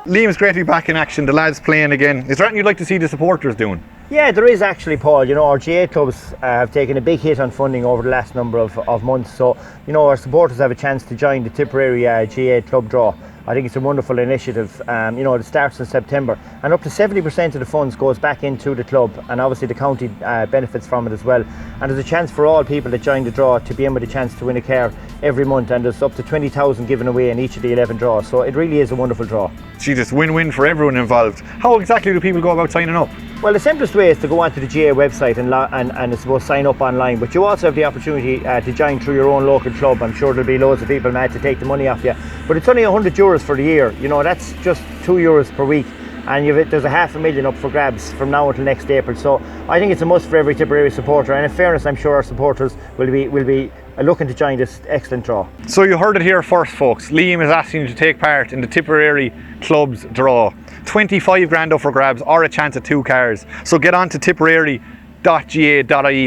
Liam, it's great to be back in action. The lads playing again. Is there anything you'd like to see the supporters doing? Yeah, there is actually, Paul. You know, our GA clubs have taken a big hit on funding over the last number of months. So, you know, our supporters have a chance to join the Tipperary GA club draw. I think it's a wonderful initiative. You know, it starts in September, and up to 70% of the funds goes back into the club, and obviously the county benefits from it as well. And there's a chance for all people that join the draw to be in with a chance to win a car every month, and there's up to 20,000 given away in each of the 11 draws. So it really is a wonderful draw. Jesus, win-win for everyone involved. How exactly do people go about signing up? Well, the simplest way is to go onto the GA website and I suppose sign up online, but you also have the opportunity to join through your own local club. I'm sure there'll be loads of people mad to take the money off you, but it's only €100 for the year. You know, that's just €2 per week, and there's a $500,000 up for grabs from now until next April. So I think it's a must for every Tipperary supporter, and in fairness, I'm sure our supporters will be looking to join this excellent draw. So you heard it here first, folks. Liam is asking you to take part in the Tipperary Club's draw. 25 grand up for grabs, or a chance at 2 cars. So get on to tipperary.ga.ie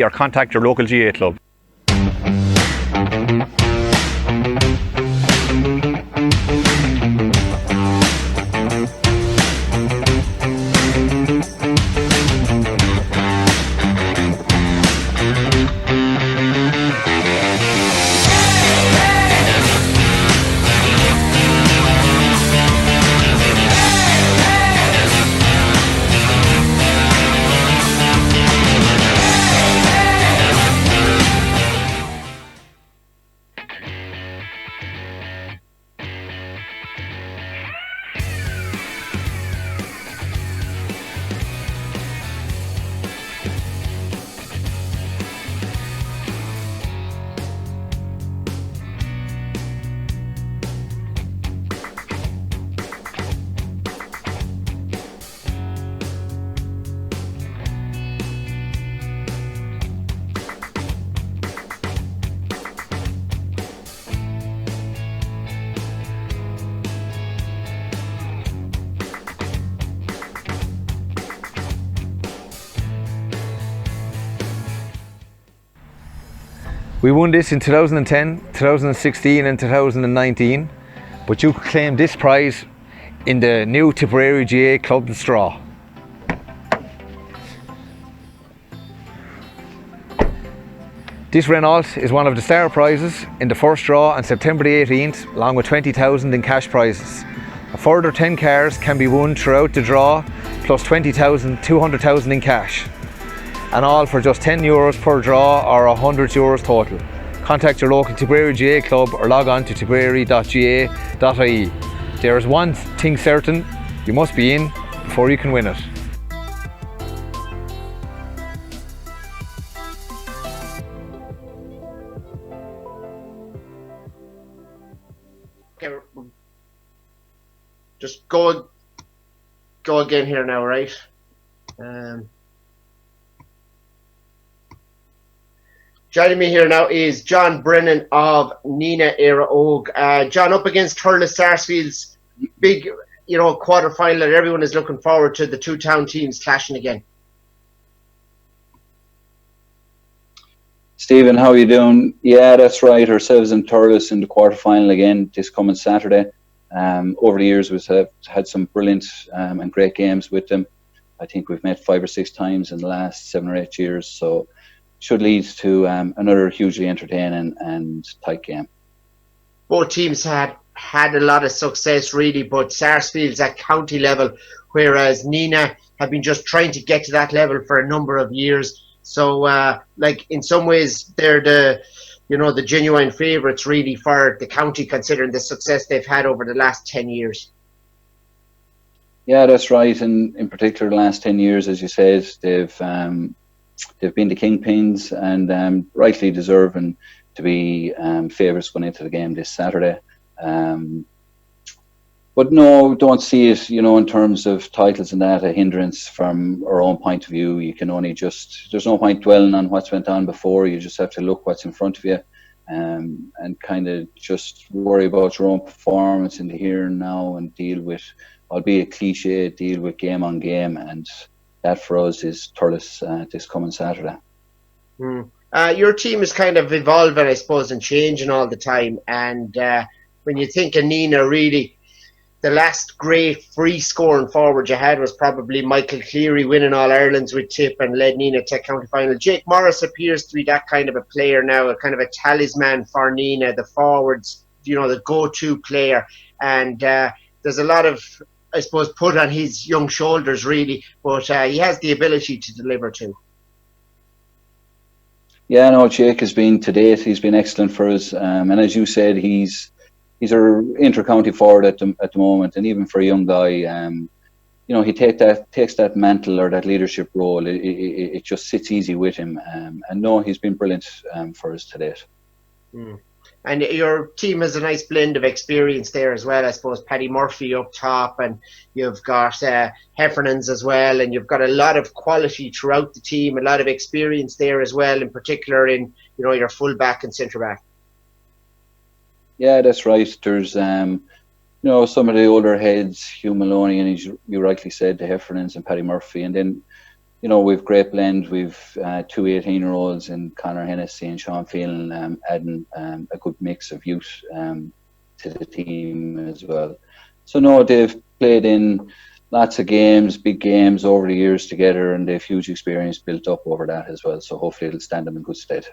or contact your local GA club. We won this in 2010, 2016 and 2019, but you could claim this prize in the new Tipperary GA Club Straw. This Renault is one of the star prizes in the first draw on September the 18th, along with 20,000 in cash prizes. A further 10 cars can be won throughout the draw, plus 20,000, 200,000 in cash. And all for just €10 per draw or €100 total. Contact your local Tipperary GA club or log on to tipperary.ga.ie. There is one thing certain, you must be in before you can win it. Okay, just go again here now, right? Joining me here now is John Brennan of Nenagh, Eire Og. John, up against Thurles Sarsfield's big, quarter final that everyone is looking forward to, the two town teams clashing again. Stephen, how are you doing? Yeah, that's right. Ourselves and Thurles in the quarter final again this coming Saturday. Over the years, we've had some brilliant and great games with them. I think we've met 5 or 6 times in the last 7 or 8 years. So should lead to another hugely entertaining and tight game. Both teams had a lot of success really, but Sarsfield's at county level, whereas Nenagh have been just trying to get to that level for a number of years. So in some ways they're the genuine favourites really for the county, considering the success they've had over the last 10 years. Yeah, that's right. And in particular the last 10 years, as you said, they've been the kingpins and rightly deserving to be favourites going into the game this Saturday. But no, don't see it, in terms of titles and that, a hindrance from our own point of view. You can only there's no point dwelling on what's went on before. You just have to look what's in front of you and kind of just worry about your own performance in the here and now and deal with, albeit cliche, deal with game on game. And that for us is Thurles this coming Saturday. Your team is kind of evolving, I suppose, and changing all the time. And when you think of Nenagh, really, the last great free scoring forward you had was probably Michael Cleary winning All Irelands with Tip and led Nenagh to county final. Jake Morris appears to be that kind of a player now, a kind of a talisman for Nenagh, the forwards, the go-to player. And there's a lot of, I suppose, put on his young shoulders really, but he has the ability to deliver too. Yeah, no, Jake has been, to date, he's been excellent for us. And as you said, he's our inter-county forward at the moment, and even for a young guy, he takes that mantle or that leadership role. It just sits easy with him, and no, he's been brilliant for us to date. And your team has a nice blend of experience there as well. I suppose Paddy Murphy up top, and you've got Heffernan's as well, and you've got a lot of quality throughout the team, a lot of experience there as well, in particular in your full back and centre back. Yeah, that's right. There's some of the older heads, Hugh Maloney, and as you rightly said, the Heffernans and Paddy Murphy, and then we've great blend. We've 2 18-year-olds in Conor Hennessy and Sean Phelan, adding a good mix of youth to the team as well. So no, they've played in lots of games, big games over the years together, and they've huge experience built up over that as well. So hopefully it'll stand them in good stead.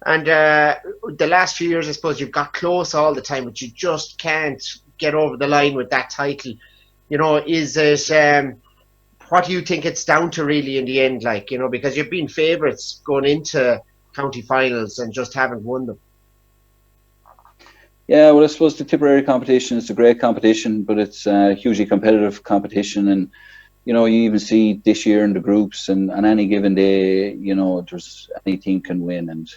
And the last few years, I suppose you've got close all the time, but you just can't get over the line with that title. Is it, what do you think it's down to really in the end, because you've been favourites going into county finals and just haven't won them? Yeah, well, I suppose the Tipperary competition is a great competition, but it's a hugely competitive competition, and you even see this year in the groups, and on any given day, there's any team can win. And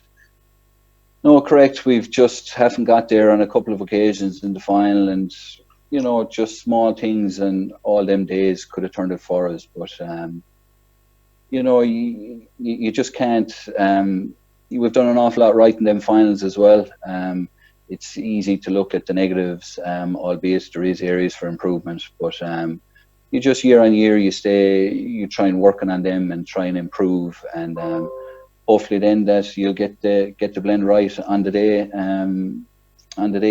no, correct, we've just haven't got there on a couple of occasions in the final, and just small things, and all them days could have turned it for us. But you just can't. We've done an awful lot right in them finals as well. It's easy to look at the negatives, albeit there is areas for improvement. But you just year on year, you try and working on them and try and improve, and hopefully then that you'll get the blend right on the day,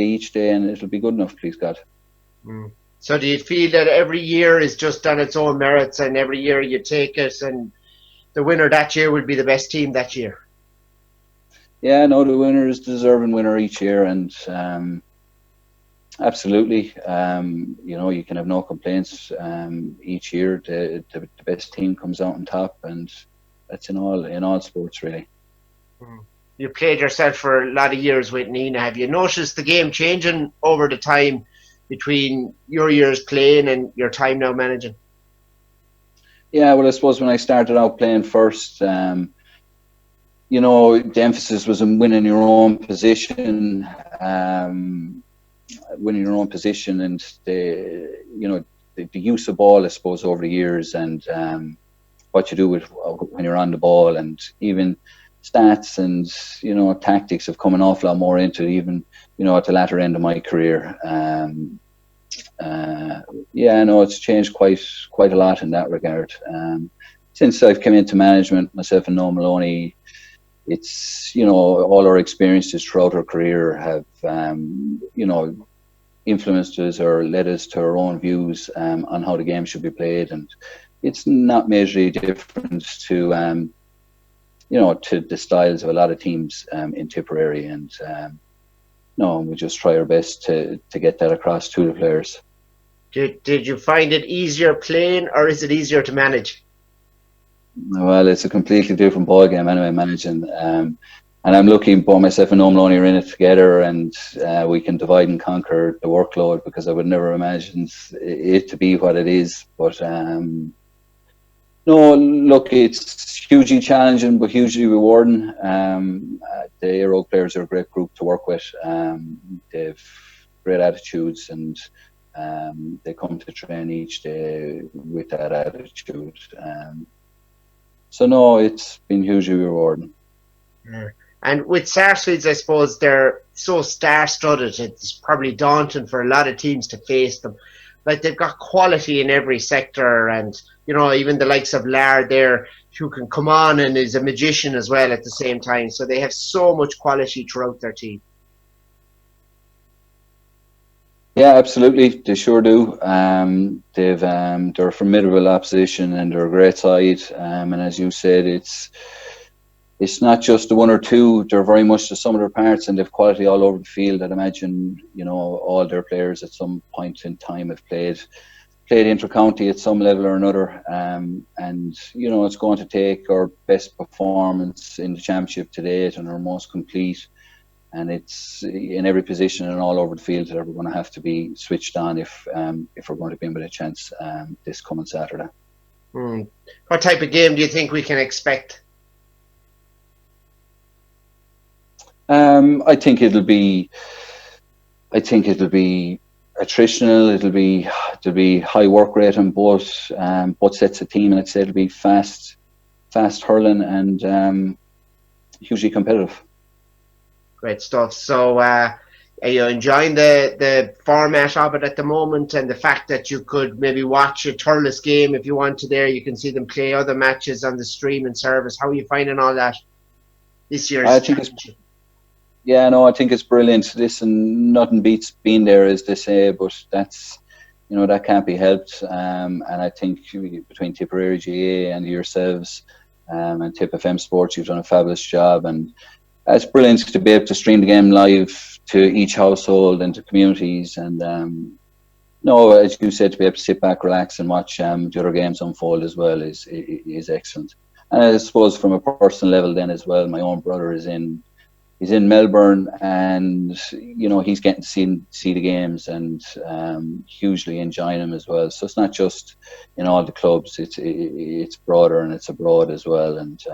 each day, and it'll be good enough, please God. So do you feel that every year is just on its own merits, and every year you take it, and the winner that year will be the best team that year? Yeah, no, the winner is the deserving winner each year, and absolutely, you can have no complaints. Each year, the best team comes out on top, and that's in all sports really. You played yourself for a lot of years with Nenagh. Have you noticed the game changing over the time between your years playing and your time now managing? Yeah, well, I suppose when I started out playing first, the emphasis was on winning your own position, and the use of ball, I suppose, over the years, and what you do when you're on the ball, and even stats and tactics have come an awful lot more into it, even at the latter end of my career. It's changed quite a lot in that regard. Since I've come into management, myself and Noel Maloney, it's all our experiences throughout our career have influenced us or led us to our own views on how the game should be played, and it's not majorly different to to the styles of a lot of teams in Tipperary, and we just try our best to get that across to the players. Did you find it easier playing, or is it easier to manage? Well, it's a completely different ballgame anyway, managing. And I'm lucky both myself and Noel Maloney are in it together, and we can divide and conquer the workload, because I would never imagine it to be what it is. But no, look, it's hugely challenging but hugely rewarding. The Eire players are a great group to work with. They've great attitudes, and they come to train each day with that attitude. So no, it's been hugely rewarding. Yeah. And with Sarsfields, I suppose they're so star-studded, it's probably daunting for a lot of teams to face them. Like, they've got quality in every sector, and even the likes of Laird there, who can come on and is a magician as well at the same time. So they have so much quality throughout their team. Yeah, absolutely. They sure do. They're a formidable opposition and they're a great side. And as you said, it's not just the one or two. They're very much the sum of their parts, and they've quality all over the field. I'd imagine all their players at some point in time have played inter-county at some level or another. And it's going to take our best performance in the championship to date and our most complete. And it's in every position and all over the field that we're going to have to be switched on if we're going to be in with a chance this coming Saturday. What type of game do you think we can expect? I think it'll be attritional. There'll be high work rate on both sets of team, and I'd say it'll be fast hurling and hugely competitive. Great stuff. So are you enjoying the format of it at the moment, and the fact that you could maybe watch a Thurles game if you want to there? You can see them play other matches on the streaming service. How are you finding all that this year's championship? I think it's brilliant. Listen, nothing beats being there, as they say, but that's that can't be helped. And I think between Tipperary GA and yourselves and Tip FM Sports, you've done a fabulous job, and it's brilliant to be able to stream the game live to each household and to communities. And as you said, to be able to sit back, relax, and watch the other games unfold as well is excellent. And I suppose from a personal level, then as well, my own brother is in Melbourne, and he's getting to see the games and hugely enjoying them as well. So it's not just in all the clubs; it's broader and it's abroad as well. And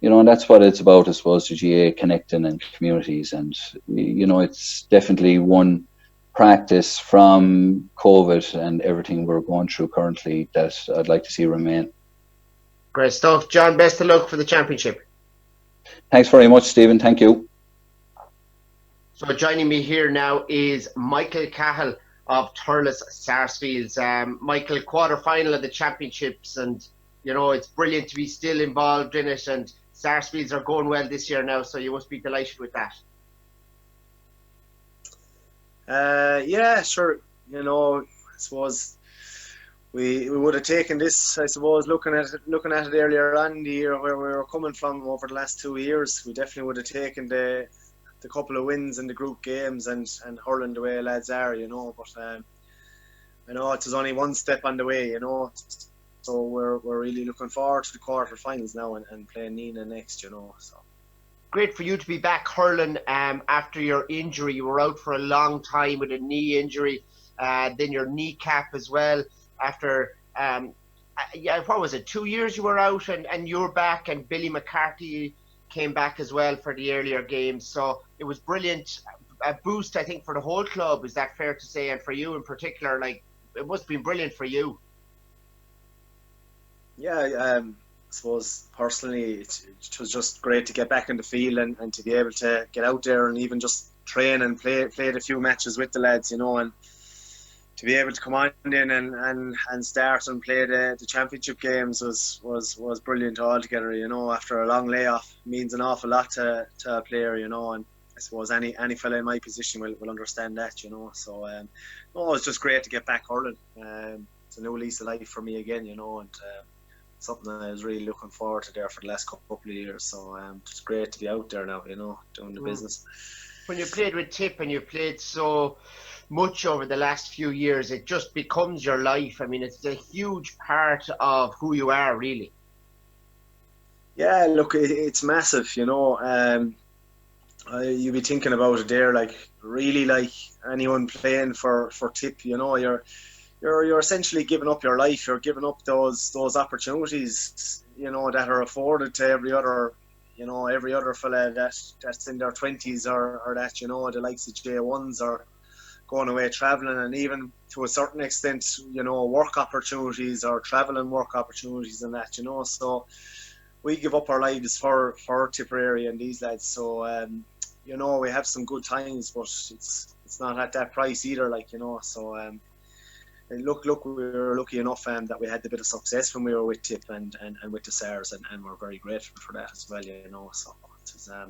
and that's what it's about, I suppose, the GA connecting and communities. And it's definitely one practice from COVID and everything we're going through currently that I'd like to see remain. Great stuff, John. Best of luck for the championship. Thanks very much, Stephen. Thank you. So joining me here now is Michael Cahill of Thurles Sarsfields. Michael, quarter-final of the championships, and it's brilliant to be still involved in it, and Sarsfields are going well this year now, so you must be delighted with that. Yeah, sure. I suppose we would have taken this, I suppose, looking at it earlier on in the year where we were coming from over the last 2 years. We definitely would have taken the couple of wins in the group games and hurling the way lads are, But I know it was only one step on the way, So we're really looking forward to the quarterfinals now and playing Nenagh next, So great for you to be back hurling after your injury. You were out for a long time with a knee injury, then your kneecap as well. After what was it, 2 years you were out, and you were back, and Billy McCarthy came back as well for the earlier games. So it was brilliant, a boost, I think, for the whole club. Is that fair to say? And for you in particular, it must have been brilliant for you. Yeah, I suppose personally it was just great to get back in the field and to be able to get out there and even just train and play a few matches with the lads, and to be able to come on in and start and play the championship games was brilliant altogether. After a long layoff, means an awful lot to a player, and I suppose any fella in my position will understand that, So it was just great to get back hurling. It's a new lease of life for me again, and something I was really looking forward to there for the last couple of years. So it's great to be out there now, doing the business. When you played with Tip and you played so much over the last few years, it just becomes your life. I mean, it's a huge part of who you are, really. Yeah, look, it's massive, you be thinking about it there, really, anyone playing for Tip, you're essentially giving up your life. You're giving up those opportunities, that are afforded to every other fella that's in their 20s or that, the likes of J1s or going away travelling, and even to a certain extent, work opportunities or travelling work opportunities and that, So we give up our lives for Tipperary and these lads. So we have some good times, but it's not at that price either, So look, we were lucky enough that we had a bit of success when we were with Tip and with the Sars, and we're very grateful for that as well, So it's a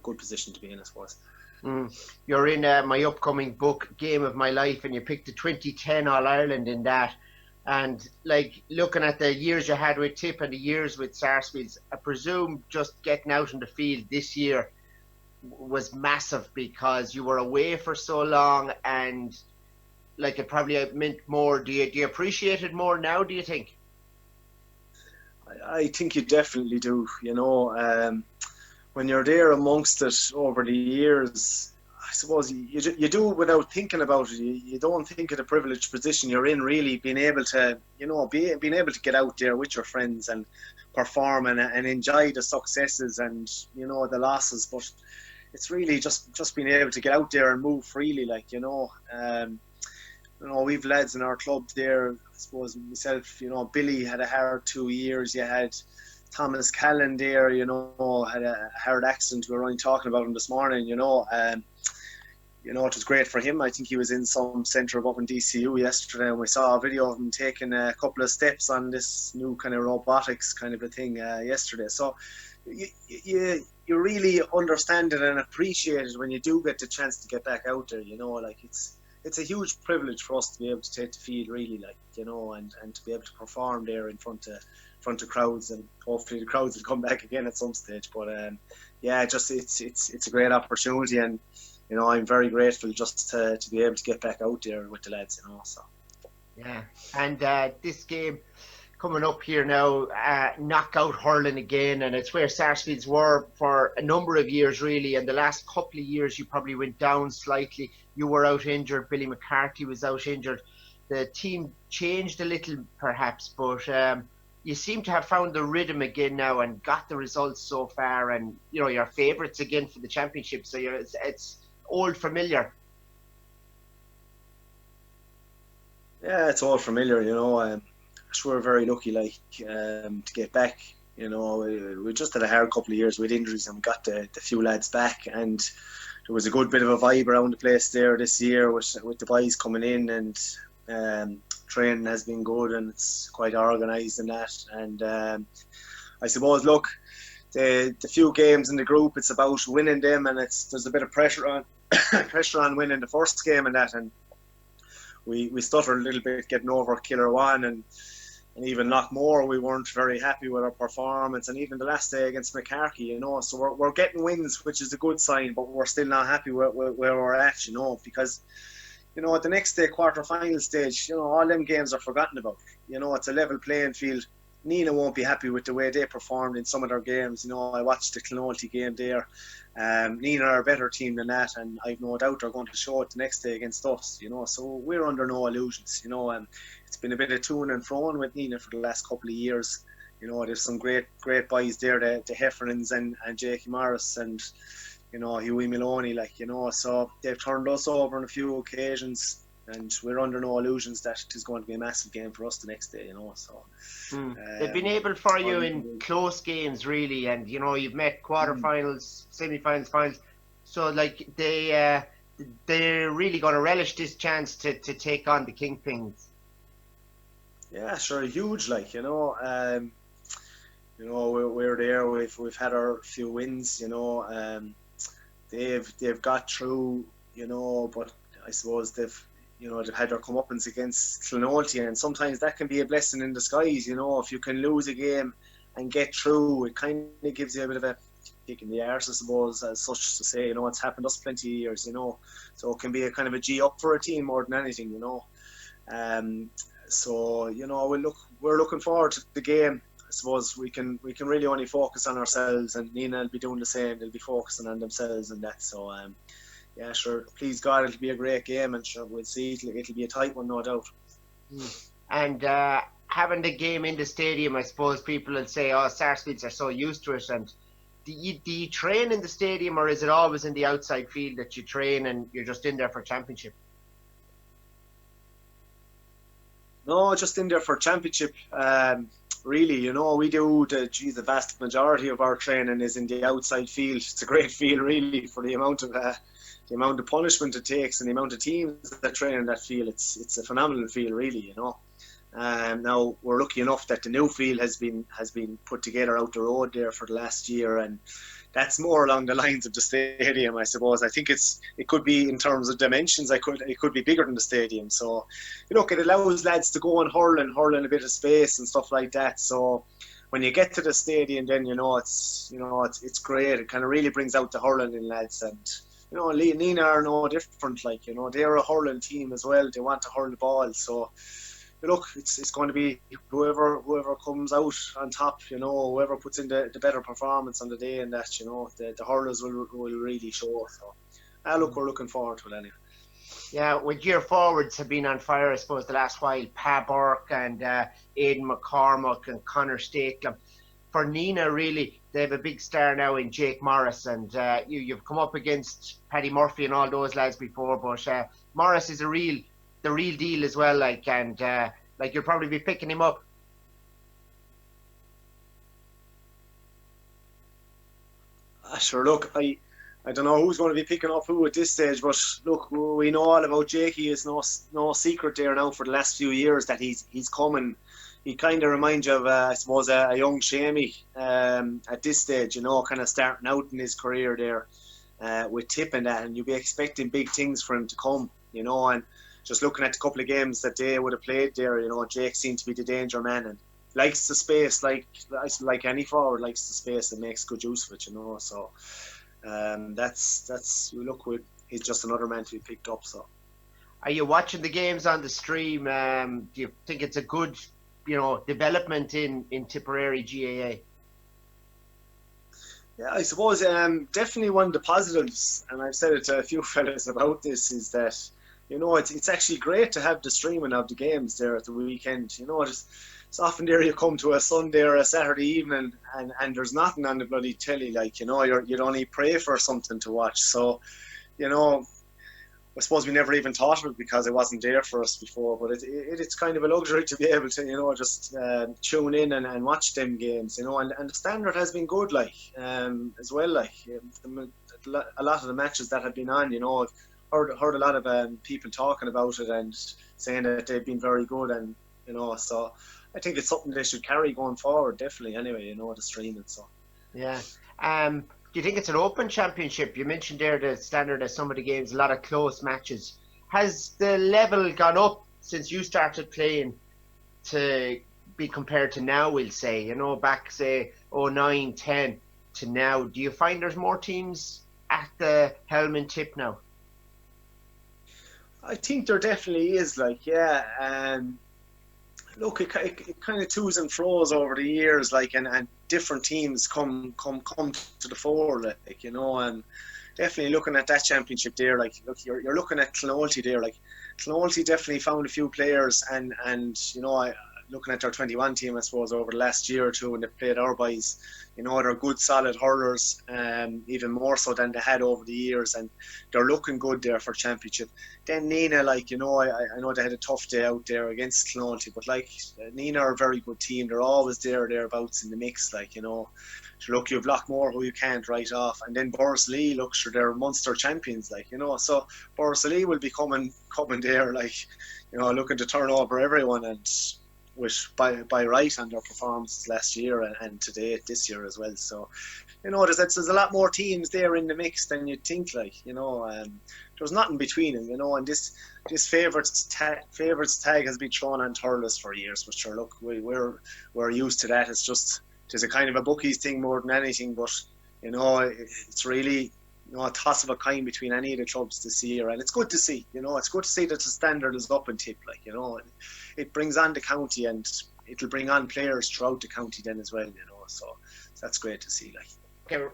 good position to be in, I suppose. You're in my upcoming book, Game of My Life, and you picked the 2010 All-Ireland in that. And like looking at the years you had with Tip and the years with Sarsfields, I presume just getting out in the field this year was massive because you were away for so long, and like it probably meant more. Do you appreciate it more now, do you think? I think you definitely do. When you're there amongst it over the years, I suppose you do it without thinking about it. You don't think of the privileged position you're in, really, being able to, being able to get out there with your friends and perform and enjoy the successes and, the losses. But it's really just being able to get out there and move freely, we've lads in our club there. I suppose myself, Billy had a hard 2 years. You had Thomas Callan there, had a hard accident. We were only talking about him this morning, it was great for him. I think he was in some centre up in DCU yesterday, and we saw a video of him taking a couple of steps on this new kind of robotics kind of a thing yesterday. So you really understand it and appreciate it when you do get the chance to get back out there, it's a huge privilege for us to be able to take the field, really, and to be able to perform there in front of crowds, and hopefully the crowds will come back again at some stage. But it's a great opportunity, and I'm very grateful just to be able to get back out there with the lads. So yeah, and this game coming up here now, knockout hurling again, and it's where Sarsfields were for a number of years, really. And the last couple of years, you probably went down slightly. You were out injured. Billy McCarthy was out injured. The team changed a little, perhaps, but you seem to have found the rhythm again now and got the results so far. And your favourites again for the championship. So it's old familiar. Yeah, it's all familiar. We're very lucky, to get back. We just had a hard couple of years with injuries, and we got the few lads back, and there was a good bit of a vibe around the place there this year with the boys coming in, and training has been good, and it's quite organised and that. And I suppose, look, the few games in the group, it's about winning them, and there's a bit of pressure on winning the first game and that, and we stuttered a little bit getting over Killer One, and even Knockmore, we weren't very happy with our performance, and even the last day against McCarthy, so we're getting wins, which is a good sign, but we're still not happy where we're at, because at the next day quarter-final stage, all them games are forgotten about. It's a level playing field. Nenagh won't be happy with the way they performed in some of their games. I watched the Clonolty game there. Nenagh are a better team than that, and I've no doubt they're going to show it the next day against us. So we're under no illusions. It's been a bit of to and fro with Nenagh for the last couple of years. There's some great boys there, the Heffernans and Jakey Morris and Hughie Maloney, so they've turned us over on a few occasions. And we're under no illusions that it is going to be a massive game for us the next day, So they've been able for you in close games, really, and you've met quarterfinals, semi-finals, finals. So they're really going to relish this chance to take on the Kingpins. Yeah, sure, huge, we're there. We've had our few wins, they've got through, but I suppose they've had their comeuppance against Clonolty, and sometimes that can be a blessing in disguise. If you can lose a game and get through, it kind of gives you a bit of a kick in the arse, I suppose, as such to say. It's happened us plenty of years, so it can be a kind of a G up for a team more than anything, So we're looking forward to the game. I suppose we can really only focus on ourselves, and Nenagh will be doing the same. They'll be focusing on themselves and that. So yeah, sure. Please God, it'll be a great game, and sure, we'll see. It'll be a tight one, no doubt. And having the game in the stadium, I suppose people will say, "Oh, Sarsfields are so used to it." And do you train in the stadium, or is it always in the outside field that you train, and you're just in there for championship? No, just in there for championship. Really, we do the vast majority of our training is in the outside field. It's a great field, really, for the amount of punishment it takes and the amount of teams that train in that field. It's a phenomenal field, really, Now we're lucky enough that the new field has been put together out the road there for the last year, and that's more along the lines of the stadium, I suppose. I think it could be, in terms of dimensions, it could be bigger than the stadium. So, look, it allows lads to go and hurl in a bit of space and stuff like that. So when you get to the stadium, then it's great. It kind of really brings out the hurling in lads, and Nenagh are no different. Like, they're a hurling team as well. They want to hurl the ball. So look, it's going to be whoever comes out on top, whoever puts in the better performance on the day, and that, the hurlers will really show. So, look, we're looking forward to it anyway. Yeah, with your forwards have been on fire, I suppose, the last while. Pa Burke and Aidan McCormack and Conor Stakelum. For Nenagh, really, they have a big star now in Jake Morris, and you've come up against Paddy Murphy and all those lads before, but Morris is the real deal as well, and you'll probably be picking him up. Sure, look, I don't know who's going to be picking up who at this stage, but look, we know all about Jake. He is no secret there now for the last few years that he's coming. He kind of reminds you of, I suppose, a young Shamey at this stage, kind of starting out in his career there with Tip and that, and you'll be expecting big things for him to come, and just looking at a couple of games that they would have played there, Jake seemed to be the danger man and likes the space, like any forward likes the space and makes good use of it, So he's just another man to be picked up. So, are you watching the games on the stream? Do you think it's a good, development in Tipperary GAA? Yeah, I suppose definitely one of the positives, and I've said it to a few fellas about this, is that it's actually great to have the streaming of the games there at the weekend. It's often there you come to a Sunday or a Saturday evening and there's nothing on the bloody telly, you'd only pray for something to watch. So, I suppose we never even thought of it because it wasn't there for us before, but it's kind of a luxury to be able to, just tune in and watch them games, and the standard has been good, as well, a lot of the matches that have been on, I've heard a lot of people talking about it and saying that they've been very good, and so I think it's something they should carry going forward, definitely. Anyway, the streaming. So yeah. Do you think it's an open championship? You mentioned there the standard of some of the games, a lot of close matches. Has the level gone up since you started playing to be compared to now? We'll say, back say 09, 10 to now. Do you find there's more teams at the helm and tip now? I think there definitely is, look, it kind of twos and fro's over the years, and different teams come to the fore, and definitely looking at that championship there, look, you're looking at Clonoulty there, Clonoulty definitely found a few players, and looking at their 21 team, I suppose, over the last year or two when they played our boys, they're good, solid hurlers, even more so than they had over the years, and they're looking good there for championship. Then Nenagh, I know they had a tough day out there against Clonoulty, but Nenagh are a very good team. They're always thereabouts in the mix, So look, you've Lockmore who you can't write off, and then Borrisoleigh, look, sure, they're Munster champions, so Borrisoleigh will be coming there, looking to turn over everyone, and with by right on their performances last year and today this year as well. So there's a lot more teams there in the mix than you'd think, there's nothing between them, and this favourites tag has been thrown on Thurles for years, but sure, look, we're used to that. It's a kind of a bookies thing more than anything, but it's really a toss of a kind between any of the clubs this year, and it's good to see. It's good to see that the standard is up in Tip. It brings on the county, and it'll bring on players throughout the county then as well. So that's great to see. Okay.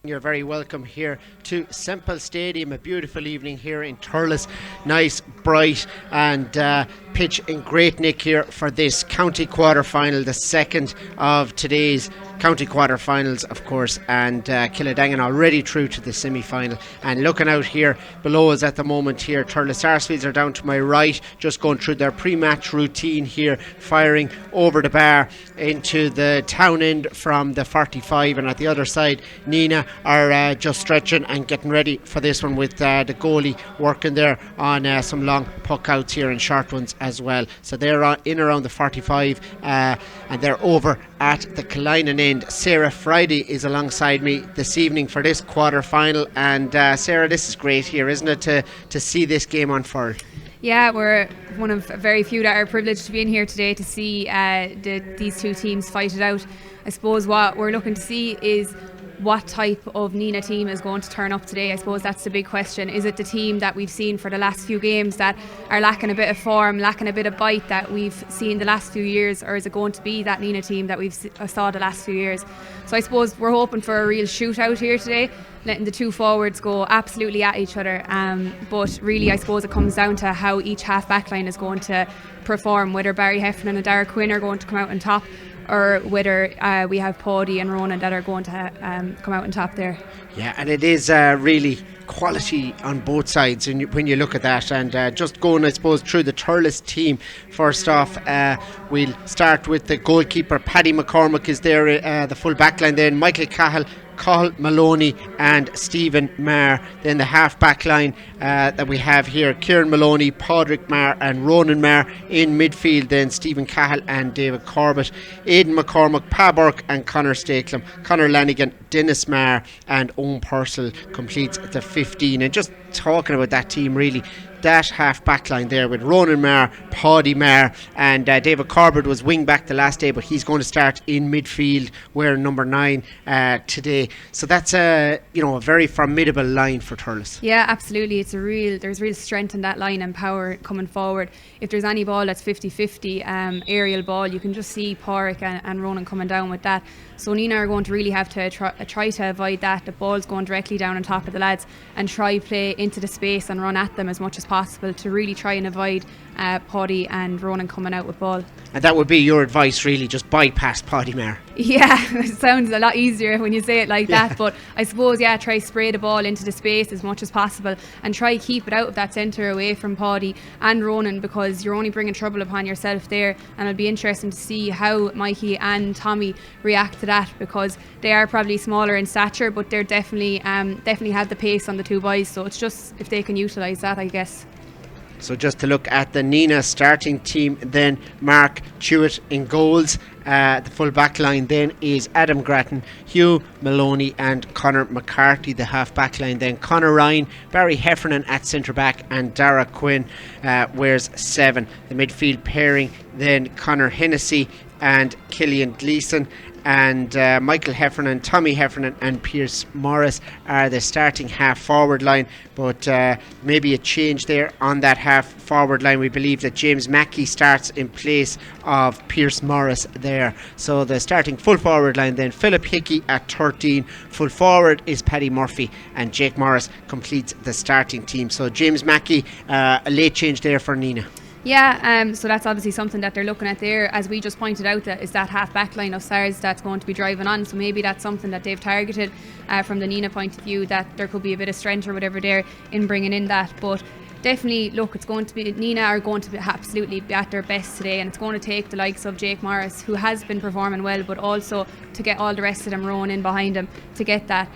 You're very welcome here to Semple Stadium, a beautiful evening here in Thurles. Nice, bright, and pitch in great nick here for this county quarter-final, the second of today's county quarter-finals, of course, and Killadangan already through to the semi-final. And looking out here below us at the moment here, Thurles Sarsfields are down to my right, just going through their pre-match routine here, firing over the bar into the town end from the 45, and at the other side Nenagh are just stretching and getting ready for this one, with the goalie working there on some long puck outs here and short ones as well. So they're in around the 45 and they're over at the Killinane end. Sarah Friday is alongside me this evening for this quarter final, and Sarah, this is great here, isn't it, to see this game unfurl? Yeah, we're one of very few that are privileged to be in here today to see these two teams fight it out. I suppose what we're looking to see is what type of Nenagh team is going to turn up today. I suppose that's the big question. Is it the team that we've seen for the last few games that are lacking a bit of form, lacking a bit of bite that we've seen the last few years, or is it going to be that Nenagh team that we've saw the last few years? So I suppose we're hoping for a real shootout here today, letting the two forwards go absolutely at each other, but really I suppose it comes down to how each half back line is going to perform, whether Barry Heffernan and Dara Quinn are going to come out on top, or whether we have Paddy and Ronan that are going to come out on top there. Yeah, and it is really quality on both sides when you look at that. And just going, I suppose, through the Thurles team, first off, we'll start with the goalkeeper. Paddy McCormick is there, the full back line then, Michael Cahill, Maloney and Stephen Marr. Then the half back line that we have here, Kieran Maloney, Padraig Marr and Ronan Marr. In midfield then Stephen Cahill and David Corbett, Aidan McCormick, Pa Burke and Conor Stakelum, Conor Lanigan, Dennis Marr and Owen Purcell completes the 15. And just talking about that team, really, that half back line there with Ronan Marr, Paddy Marr and David Corbett was wing back the last day, but he's going to start in midfield wearing number 9 today. So that's a very formidable line for Thurles. Yeah, absolutely. There's real strength in that line and power coming forward. If there's any ball that's 50-50 aerial ball, you can just see Pádraig and Ronan coming down with that. So Nenagh are going to really have to try to avoid that. The ball's going directly down on top of the lads, and try play into the space and run at them as much as possible to really try and avoid Paddy and Ronan coming out with ball. And that would be your advice, really, just bypass Paddy Marr. Yeah, it sounds a lot easier when you say it like that, but I suppose, try spray the ball into the space as much as possible and try keep it out of that centre away from Paddy and Ronan, because you're only bringing trouble upon yourself there. And it'll be interesting to see how Mikey and Tommy react to that, because they are probably smaller in stature, but they're definitely have the pace on the two boys, so it's just if they can utilise that, I guess. So just to look at the Nenagh starting team then, Mark Tuitt in goals. The full back line then is Adam Grattan, Hugh Maloney and Conor McCarthy. The half back line then, Conor Ryan, Barry Heffernan at centre back and Dara Quinn wears 7. The midfield pairing then, Conor Hennessy and Killian Gleeson, and Michael Heffernan, Tommy Heffernan and Pierce Morris are the starting half forward line. But maybe a change there on that half forward line. We believe that James Mackey starts in place of Pierce Morris there. So the starting full forward line then, Philip Hickey at 13, full forward is Paddy Murphy, and Jake Morris completes the starting team. So James Mackey, a late change there for Nenagh. Yeah, so that's obviously something that they're looking at there. As we just pointed out, that is that half back line of Sars that's going to be driving on. So maybe that's something that they've targeted from the Nenagh point of view, that there could be a bit of strength or whatever there in bringing in that. But definitely, look, it's going to be, Nenagh are going to be absolutely be at their best today, and it's going to take the likes of Jake Morris, who has been performing well, but also to get all the rest of them rowing in behind him to get that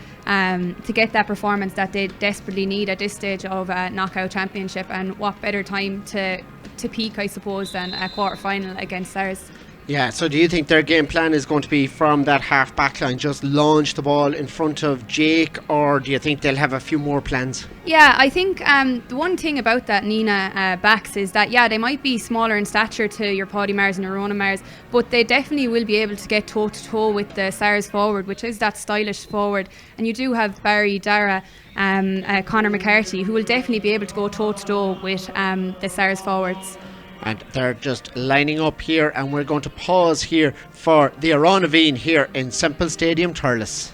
performance that they desperately need at this stage of a knockout championship. And what better time to peak, I suppose, than a quarter final against Sars. Yeah, so do you think their game plan is going to be from that half back line, just launch the ball in front of Jake, or do you think they'll have a few more plans? Yeah, I think the one thing about that Nenagh backs is that, they might be smaller in stature to your Paddy Mars and your Ronan Mars, but they definitely will be able to get toe to toe with the Sars forward, which is that stylish forward. And you do have Barry, Dara, Conor McCarthy, who will definitely be able to go toe to toe with the Sars forwards. And they're just lining up here, and we're going to pause here for the Aranavine here in Semple Stadium, Thurles.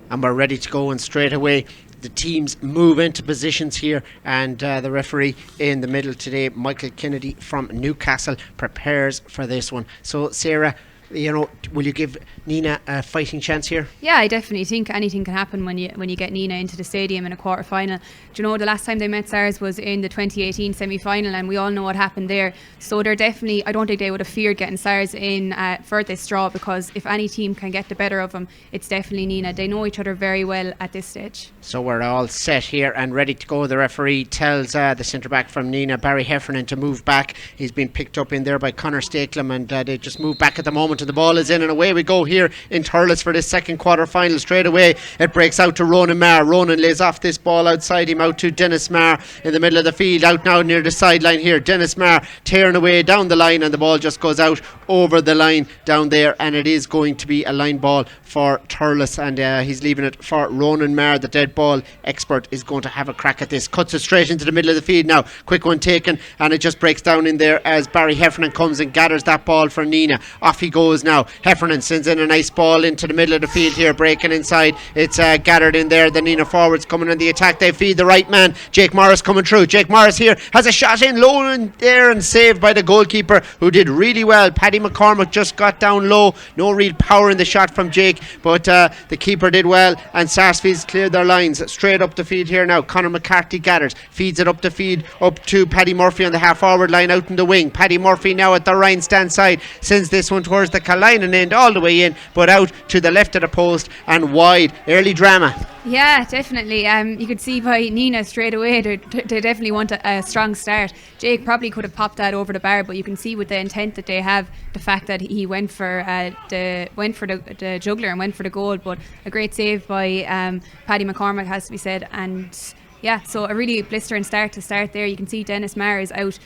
And we're ready to go, and straight away the teams move into positions here, and the referee in the middle today, Michael Kennedy from Newcastle, prepares for this one. So Sarah, will you give Nenagh a fighting chance here? Yeah, I definitely think anything can happen when you get Nenagh into the stadium in a quarter final. Do you know, the last time they met Sars was in the 2018 semi-final, and we all know what happened there. So they're definitely, I don't think they would have feared getting Sars in for this draw, because if any team can get the better of them, it's definitely Nenagh. They know each other very well at this stage. So we're all set here and ready to go. The referee tells the centre-back from Nenagh, Barry Heffernan, to move back. He's been picked up in there by Conor Stakelum, and they just move back at the moment, and the ball is in, and away we go here in Thurles for this second quarter final. Straight away it breaks out to Ronan Maher. Ronan lays off this ball outside him, out to Dennis Maher in the middle of the field, out now near the sideline here. Dennis Maher tearing away down the line, and the ball just goes out over the line down there, and it is going to be a line ball for Thurles, and he's leaving it for Ronan Maher. The dead ball expert is going to have a crack at this. Cuts it straight into the middle of the field now. Quick one taken, and it just breaks down in there as Barry Heffernan comes and gathers that ball for Nenagh. Off he goes now. Heffernan sends in a nice ball into the middle of the field here, breaking inside. It's gathered in there. The Nenagh forwards coming on the attack. They feed the right man. Jake Morris coming through. Jake Morris here has a shot in low in there, and saved by the goalkeeper, who did really well. Paddy McCormick just got down low. No real power in the shot from Jake, but the keeper did well, and Sarsfield's cleared their lines straight up the field here now. Conor McCarthy gathers, feeds it up the field up to Paddy Murphy on the half forward line out in the wing. Paddy Murphy now at the Ryan stand side, sends this one towards the Kalainen end, all the way in, but out to the left of the post and wide. Early drama. Yeah, definitely. You could see by Nenagh straight away they definitely want a strong start. Jake probably could have popped that over the bar, but you can see with the intent that they have, the fact that he went for the juggler and went for the goal. But a great save by Paddy McCormick, has to be said. And yeah, so a really blistering start there. You can see Dennis Maher is out,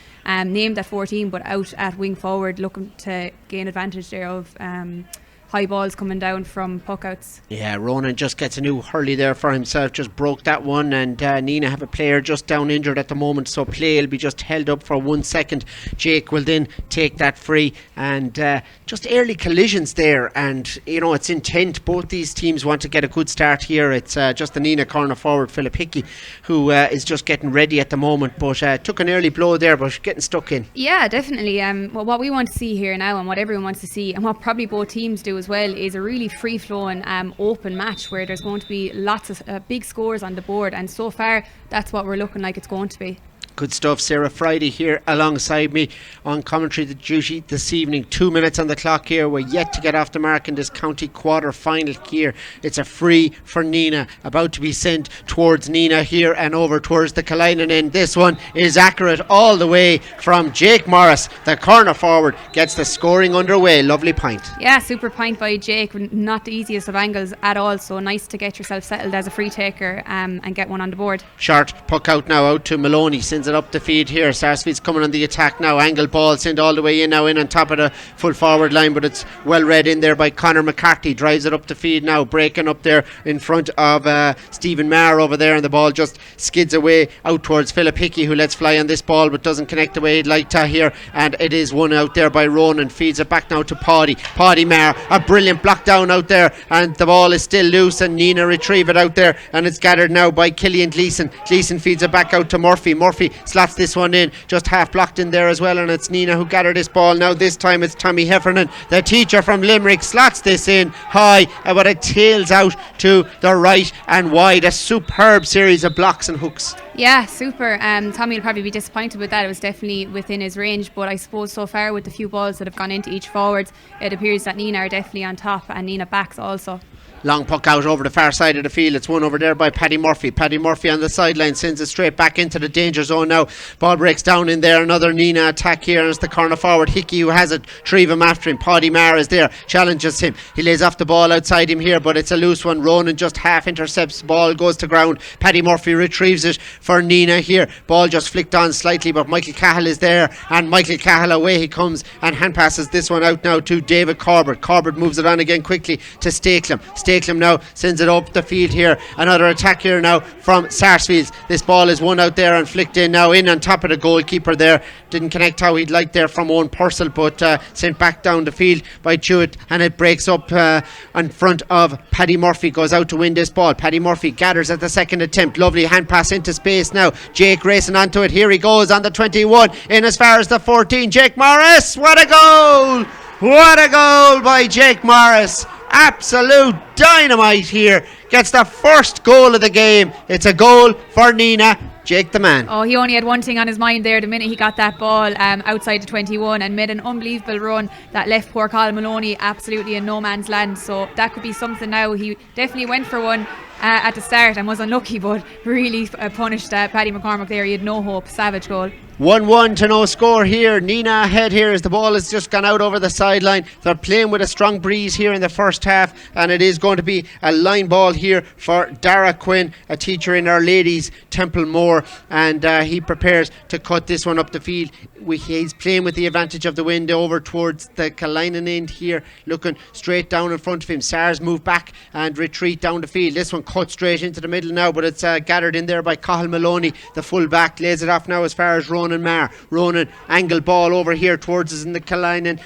named at 14, but out at wing forward, looking to gain advantage there of high balls coming down from puck outs. Yeah, Ronan just gets a new hurley there for himself, just broke that one, and Nenagh have a player just down injured at the moment, so play will be just held up for 1 second. Jake will then take that free, and just early collisions there, and it's intent. Both these teams want to get a good start here. It's just the Nenagh corner forward, Philip Hickey, who is just getting ready at the moment, but took an early blow there, but getting stuck in. Yeah, definitely. Well, what we want to see here now, and what everyone wants to see, and what probably both teams do as well, is a really free-flowing open match where there's going to be lots of big scores on the board, and so far that's what we're looking like it's going to be. Good stuff. Sarah Friday here alongside me on commentary duty this evening. 2 minutes on the clock here. We're yet to get off the mark in this county quarter final here. It's a free for Nenagh, about to be sent towards Nenagh here and over towards the Kalainen end. This one is accurate all the way from Jake Morris. The corner forward gets the scoring underway. Lovely point. Yeah, super point by Jake. Not the easiest of angles at all, so nice to get yourself settled as a free taker and get one on the board. Short puck out now, out to Maloney. Sends it up the field here. Sarsfield's coming on the attack now. Angle ball sent all the way in now, in on top of the full forward line, but it's well read in there by Conor McCarthy. Drives it up the field now, breaking up there in front of Stephen Maher over there, and the ball just skids away out towards Philip Hickey, who lets fly on this ball but doesn't connect the way he'd like to here, and it is one out there by Ronan. Feeds it back now to Paddy Maher. A brilliant block down out there, and the ball is still loose, and Nenagh retrieve it out there, and it's gathered now by Killian Gleeson. Gleeson feeds it back out to Murphy. Murphy slots this one in, just half blocked in there as well, and it's Nenagh who gathered this ball. Now this time it's Tommy Heffernan, the teacher from Limerick, slots this in high, but it tails out to the right and wide. A superb series of blocks and hooks. Yeah, super. Tommy will probably be disappointed with that. It was definitely within his range, but I suppose so far with the few balls that have gone into each forward, it appears that Nenagh are definitely on top, and Nenagh backs also. Long puck out over the far side of the field. It's won over there by Paddy Murphy. Paddy Murphy on the sideline sends it straight back into the danger zone now. Ball breaks down in there. Another Nenagh attack here, and it's the corner forward Hickey who has it. Three of them after him. Paddy Maher is there, challenges him. He lays off the ball outside him here, but it's a loose one. Ronan just half intercepts. Ball goes to ground. Paddy Murphy retrieves it for Nenagh here. Ball just flicked on slightly, but Michael Cahill is there, and Michael Cahill, away he comes and hand passes this one out now to David Corbett. Corbett moves it on again quickly to Stakelum. Dakelum now sends it up the field here. Another attack here now from Sarsfield. This ball is one out there and flicked in now in on top of the goalkeeper there. Didn't connect how he'd like there from Owen Purcell, but sent back down the field by Jewett, and it breaks up in front of Paddy Murphy. Goes out to win this ball. Paddy Murphy gathers at the second attempt. Lovely hand pass into space now. Jake racing onto it. Here he goes on the 21 in as far as the 14. Jake Morris, what a goal! What a goal by Jake Morris. Absolute dynamite here. Gets the first goal of the game. It's a goal for Nenagh. Jake the man. Oh, he only had one thing on his mind there the minute he got that ball outside the 21 and made an unbelievable run that left poor Colin Maloney absolutely in no man's land. So that could be something now. He definitely went for one at the start and was unlucky, but really punished Paddy McCormack there. He had no hope. Savage goal. 1-1 to no score here. Nenagh ahead here as the ball has just gone out over the sideline. They're playing with a strong breeze here in the first half, and it is going to be a line ball here for Dara Quinn, a teacher in Our Ladies Templemore, and he prepares to cut this one up the field. He's playing with the advantage of the wind over towards the Kalainen end here, looking straight down in front of him. Sars move back and retreat down the field. This one cut straight into the middle now, but it's gathered in there by Cathal Maloney, the full back. Lays it off now as far as Ronan Marr. Ronan angle ball over here towards us in the Kalainen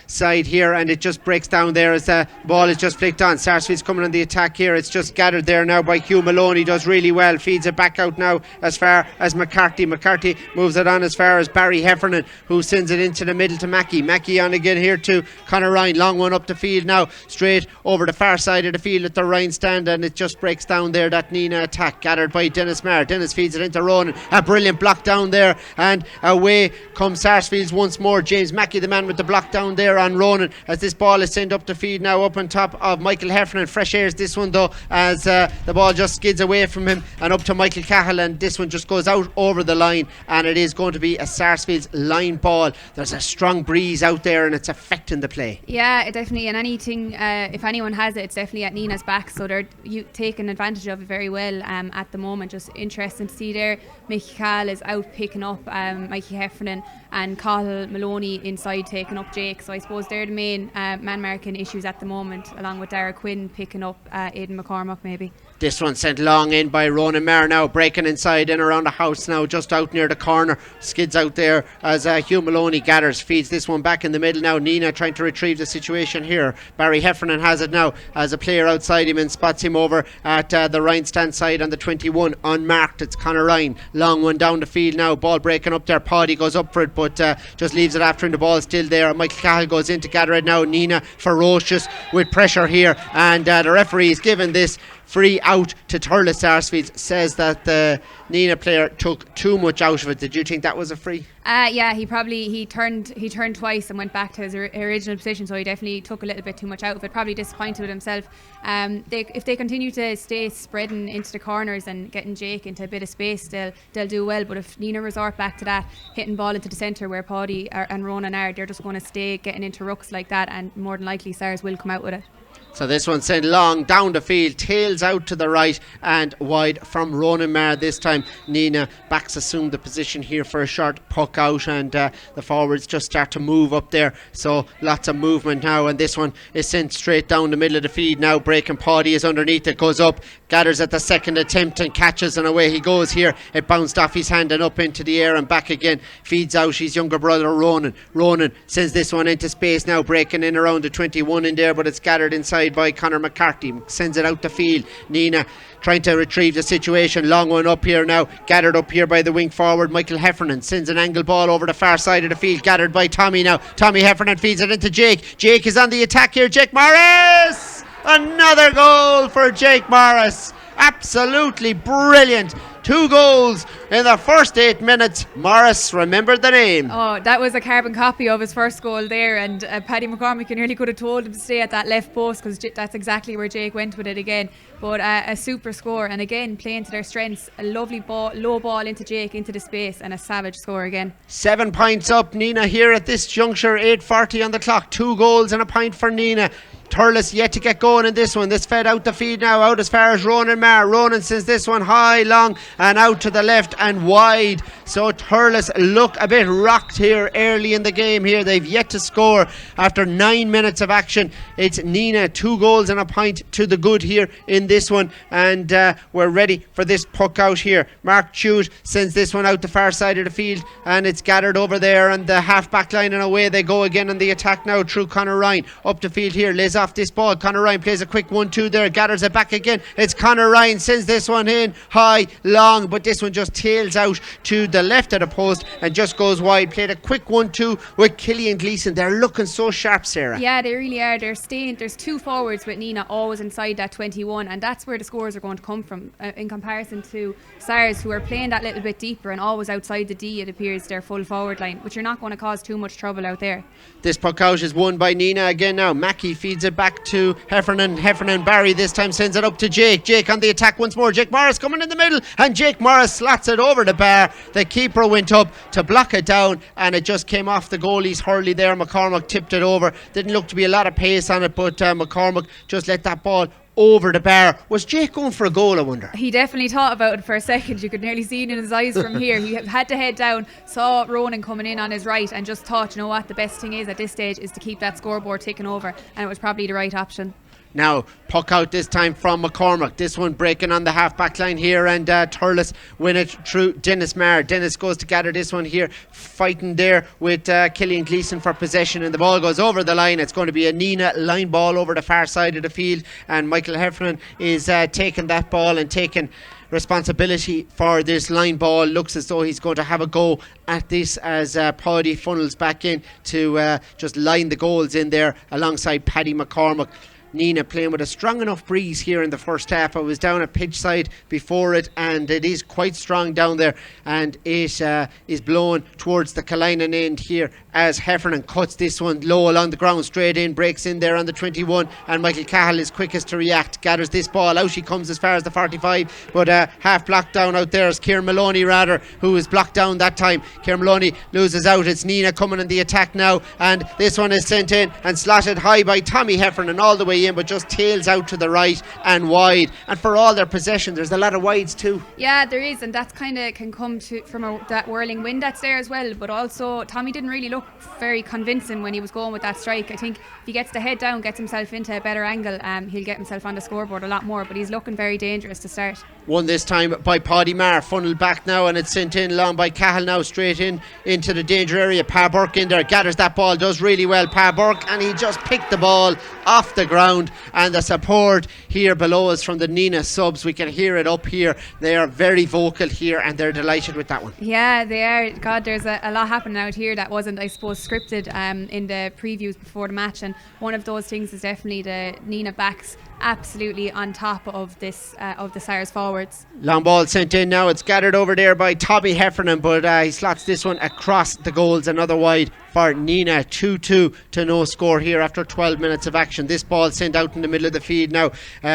side here, and it just breaks down there as the ball is just flicked on. Sarsfield's coming on the attack here. It's just gathered there now by Hugh Maloney. Does really well. Feeds it back out now as far as McCarthy. McCarthy moves it on as far as Barry Heffernan, who sends it into the middle to Mackey. Mackey on again here to Conor Ryan. Long one up the field now, straight over the far side of the field at the Ryan stand, and it just breaks down there. That Nenagh attack gathered by Dennis Marr. Dennis feeds it into Ronan. A brilliant block down there, and away comes Sarsfields once more. James Mackey, the man with the block down there on Ronan, as this ball is sent up the field now up on top of Michael Heffernan. Fresh airs this one though, as the ball just skids away from him and up to Michael Cahill, and this one just goes out over the line, and it is going to be a Sarsfields line ball. There's a strong breeze out there and it's affecting the play. Yeah, definitely, and anything if anyone has it, it's definitely at Nenagh's back, so they're taking advantage of it very well at the moment. Just interesting to see there. Mickey Cahill is out picking up Mikey Heffernan, and Cathal Maloney inside taking up Jake. So I suppose they're the main man-marking issues at the moment, along with Dara Quinn picking up Aidan McCormack maybe. This one sent long in by Ronan Marr now, breaking inside in around the house now, just out near the corner. Skids out there as Hugh Maloney gathers, feeds this one back in the middle now. Nenagh trying to retrieve the situation here. Barry Heffernan has it now as a player outside him and spots him over at the Ryan stand side on the 21, unmarked. It's Conor Ryan. Long one down the field now, ball breaking up there. Paddy goes up for it, but just leaves it after him. The ball still there. Michael Cahill goes in to gather it now. Nenagh ferocious with pressure here, and the referee is giving this free out to Thurles. Sarsfield says that the Nenagh player took too much out of it. Did you think that was a free? Yeah, he turned twice and went back to his original position, so he definitely took a little bit too much out of it. Probably disappointed with himself. If they continue to stay spreading into the corners and getting Jake into a bit of space, they'll do well. But if Nenagh resort back to that hitting ball into the centre where Paddy and Ronan are, they're just going to stay getting into rucks like that, and more than likely Sars will come out with it. So this one sent long down the field, tails out to the right and wide from Ronan Marr. This time Nenagh backs assumed the position here for a short puck out, and the forwards just start to move up there, so lots of movement now, and this one is sent straight down the middle of the field now. Breaking Paddy is underneath it, goes up, gathers at the second attempt and catches, and away he goes here. It bounced off his hand and up into the air and back again. Feeds out his younger brother Ronan. Ronan sends this one into space now, breaking in around the 21 in there, but it's gathered inside by Conor McCarthy. Sends it out the field. Nenagh trying to retrieve the situation. Long one up here now, gathered up here by the wing forward Michael Heffernan. Sends an angle ball over the far side of the field, gathered by Tommy now. Tommy Heffernan feeds it into Jake. Jake is on the attack here. Jake Morris! Another goal for Jake Morris. Absolutely brilliant. 2 goals in the first 8 minutes. Morris remembered the name. Oh, that was a carbon copy of his first goal there, and Paddy McCormack nearly could have told him to stay at that left post, because that's exactly where Jake went with it again. But a super score, and again playing to their strengths. A lovely ball, low ball into Jake into the space, and a savage score again. 7 points up Nenagh here at this juncture. 8:40 on the clock. 2 goals and a point for Nenagh. Thurles yet to get going in this one. This fed out the feed now, out as far as Ronan Maher. Ronan sends this one high, long, and out to the left and wide. So Thurles look a bit rocked here early in the game here. They've yet to score after 9 minutes of action. It's Nenagh, 2 goals and a point to the good here in this one. And we're ready for this puck out here. Mark Chute sends this one out the far side of the field, and it's gathered over there on the half back line, and away they go again on the attack now through Conor Ryan. Up the field here, lays off this ball. Conor Ryan plays a quick 1-2 there, gathers it back again. It's Conor Ryan, sends this one in high, long, but this one just tails out to the left of the post and just goes wide. Played a quick 1-2 with Killian Gleeson. They're looking so sharp, Sarah. Yeah, they really are. They're staying. There's 2 forwards with Nenagh always inside that 21, and that's where the scores are going to come from, in comparison to Sars, who are playing that little bit deeper and always outside the D, it appears, their full forward line, which you're not going to cause too much trouble out there. This puck out is won by Nenagh again now. Mackey feeds it back to Heffernan. Barry this time sends it up to Jake. Jake on the attack once more. Jake Morris coming in the middle, and Jake Morris slots it over the bar. The keeper went up to block it down, and it just came off the goalie's hurley there. McCormack tipped it over. Didn't look to be a lot of pace on it, but McCormack just let that ball over the bar. Was Jake going for a goal, I wonder? He definitely thought about it for a second. You could nearly see it in his eyes from here. He had to head down, saw Ronan coming in on his right, and just thought, you know what, the best thing is at this stage is to keep that scoreboard ticking over, and it was probably the right option. Now, puck out this time from McCormack. This one breaking on the half-back line here, and Thurles win it through Dennis Maher. Dennis goes to gather this one here, fighting there with Killian Gleeson for possession, and the ball goes over the line. It's going to be a Nenagh line ball over the far side of the field, and Michael Heffernan is taking that ball and taking responsibility for this line ball. Looks as though he's going to have a go at this as Paddy funnels back in to just line the goals in there alongside Paddy McCormack. Nenagh playing with a strong enough breeze here in the first half. I was down at pitch side before it, and it is quite strong down there, and it is blowing towards the Killinen end here as Heffernan cuts this one low along the ground, straight in, breaks in there on the 21, and Michael Cahill is quickest to react, gathers this ball out. She comes as far as the 45, but half blocked down out there is Kieran Maloney rather, who is blocked down that time. Kieran Maloney loses out. It's Nenagh coming in the attack now, and this one is sent in and slotted high by Tommy Heffernan all the way in, but just tails out to the right and wide. And for all their possession, there's a lot of wides too. Yeah, there is, and that's kind of can come from that whirling wind that's there as well. But also, Tommy didn't really look very convincing when he was going with that strike. I think if he gets the head down, gets himself into a better angle, he'll get himself on the scoreboard a lot more. But he's looking very dangerous to start. Won this time by Paddy Maher, funneled back now, and it's sent in long by Cahill now, straight in into the danger area. Pa Burke in there, gathers that ball, does really well, Pa Burke, and he just picked the ball off the ground. And the support here below us from the Nenagh subs, we can hear it up here. They are very vocal here, and they're delighted with that one. Yeah, they are. God, there's a lot happening out here that wasn't, I suppose, scripted in the previews before the match, and one of those things is definitely the Nenagh backs absolutely on top of this of the Sars forwards. Long ball sent in now. It's gathered over there by Tommy Heffernan, but he slots this one across the goals. Another wide for Nenagh. 2-2 to no score here after 12 minutes of action. This ball sent out in the middle of the field now.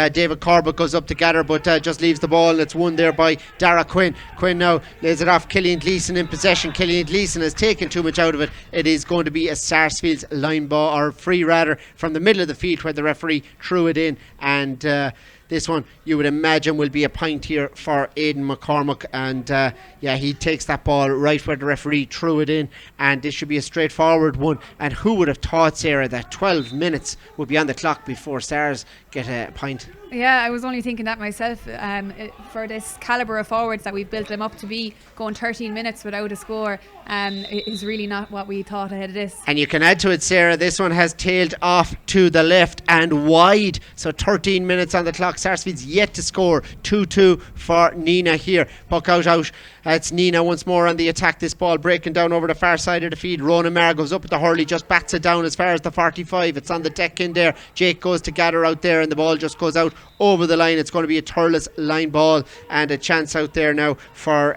David Corbett goes up to gather, but just leaves the ball, and it's won there by Dara Quinn. Quinn now lays it off. Killian Gleeson in possession. Killian Gleeson has taken too much out of it. It is going to be a Sarsfield's line ball, or free rather, from the middle of the field where the referee threw it in, and this one you would imagine will be a point here for Aidan McCormack, and he takes that ball right where the referee threw it in, and this should be a straightforward one. And who would have thought, Sarah, that 12 minutes would be on the clock before Stars get a point? Yeah, I was only thinking that myself. For this calibre of forwards that we've built them up to be, going 13 minutes without a score is really not what we thought ahead of this. And you can add to it, Sarah, this one has tailed off to the left and wide, so 13 minutes on the clock. Sarsfield's yet to score. 2-2 for Nenagh here. Puck out. It's Nenagh once more on the attack. This ball breaking down over the far side of the field. Ronan Maher goes up with the hurley, just bats it down as far as the 45. It's on the deck in there. Jake goes to gather out there, and the ball just goes out over the line. It's going to be a Thurles line ball, and a chance out there now for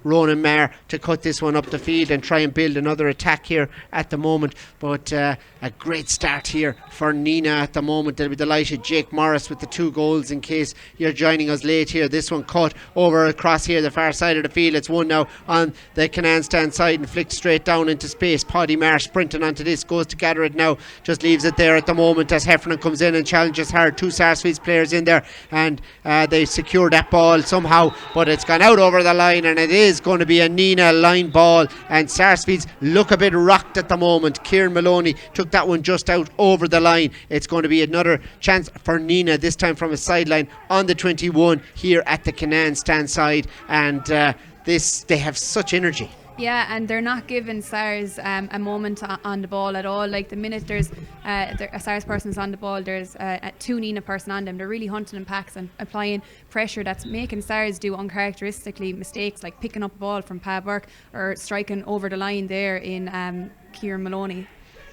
Ronan Maher to cut this one up the field and try and build another attack here at the moment. But a great start here for Nenagh at the moment. They'll be delighted. Jake Morris with the 2 goals, in case you're joining us late here. This one cut over across here the far side of the field. field. It's one now on the Canaan stand side and flicked straight down into space. Paddy Marr sprinting onto this, goes to gather it now, just leaves it there at the moment as Heffernan comes in and challenges hard. 2 Sarsfields players in there, and they secure that ball somehow, but it's gone out over the line, and it is going to be a Nenagh line ball, and Sarsfields look a bit rocked at the moment. Kieran Maloney took that one just out over the line. It's going to be another chance for Nenagh, this time from a sideline on the 21 here at the Canaan stand side, and they have such energy. Yeah, and they're not giving SARS a moment on the ball at all. Like, the minute there's a SARS person's on the ball, there's a 2 Nenagh person on them. They're really hunting in packs and applying pressure that's making SARS do uncharacteristically mistakes, like picking up a ball from Pa Burke or striking over the line there in Kieran Maloney.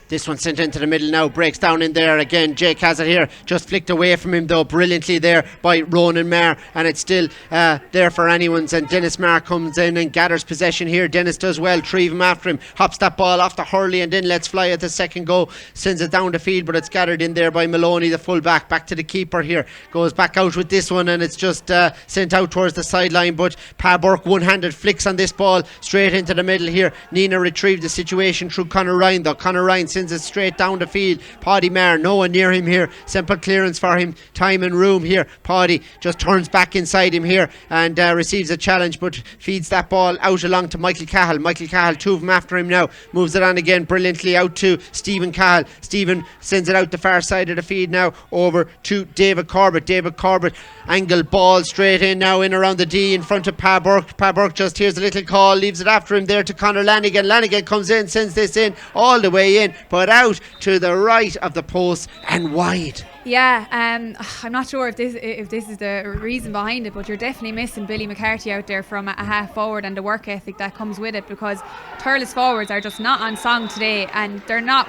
This one sent into the middle now, breaks down in there again. Jake has it here, just flicked away from him though brilliantly there by Ronan Marr, and it's still there for anyone's, and Dennis Marr comes in and gathers possession here. Dennis does well, Treve him after him, hops that ball off the hurley and then lets fly at the second go, sends it down the field, but it's gathered in there by Maloney, the full back to the keeper here, goes back out with this one, and it's just sent out towards the sideline, but Pa Burke one-handed flicks on this ball straight into the middle here. Nenagh retrieved the situation through Conor Ryan though. Conor Ryan sends it straight down the field. Paddy Marr, no one near him here, simple clearance for him, time and room here. Paddy just turns back inside him here and receives a challenge, but feeds that ball out along to Michael Cahill. 2 of them after him now, moves it on again brilliantly out to Stephen Cahill. Stephen sends it out the far side of the field now over to David Corbett. Angle ball straight in now, in around the D in front of Pa Burke. Pa Burke just hears a little call, leaves it after him there to Conor Lanigan. Lanigan comes in, sends this in all the way in, but out to the right of the post and wide. Yeah, I'm not sure if this is the reason behind it, but you're definitely missing Billy McCarthy out there from a half forward and the work ethic that comes with it, because Thurles forwards are just not on song today, and they're not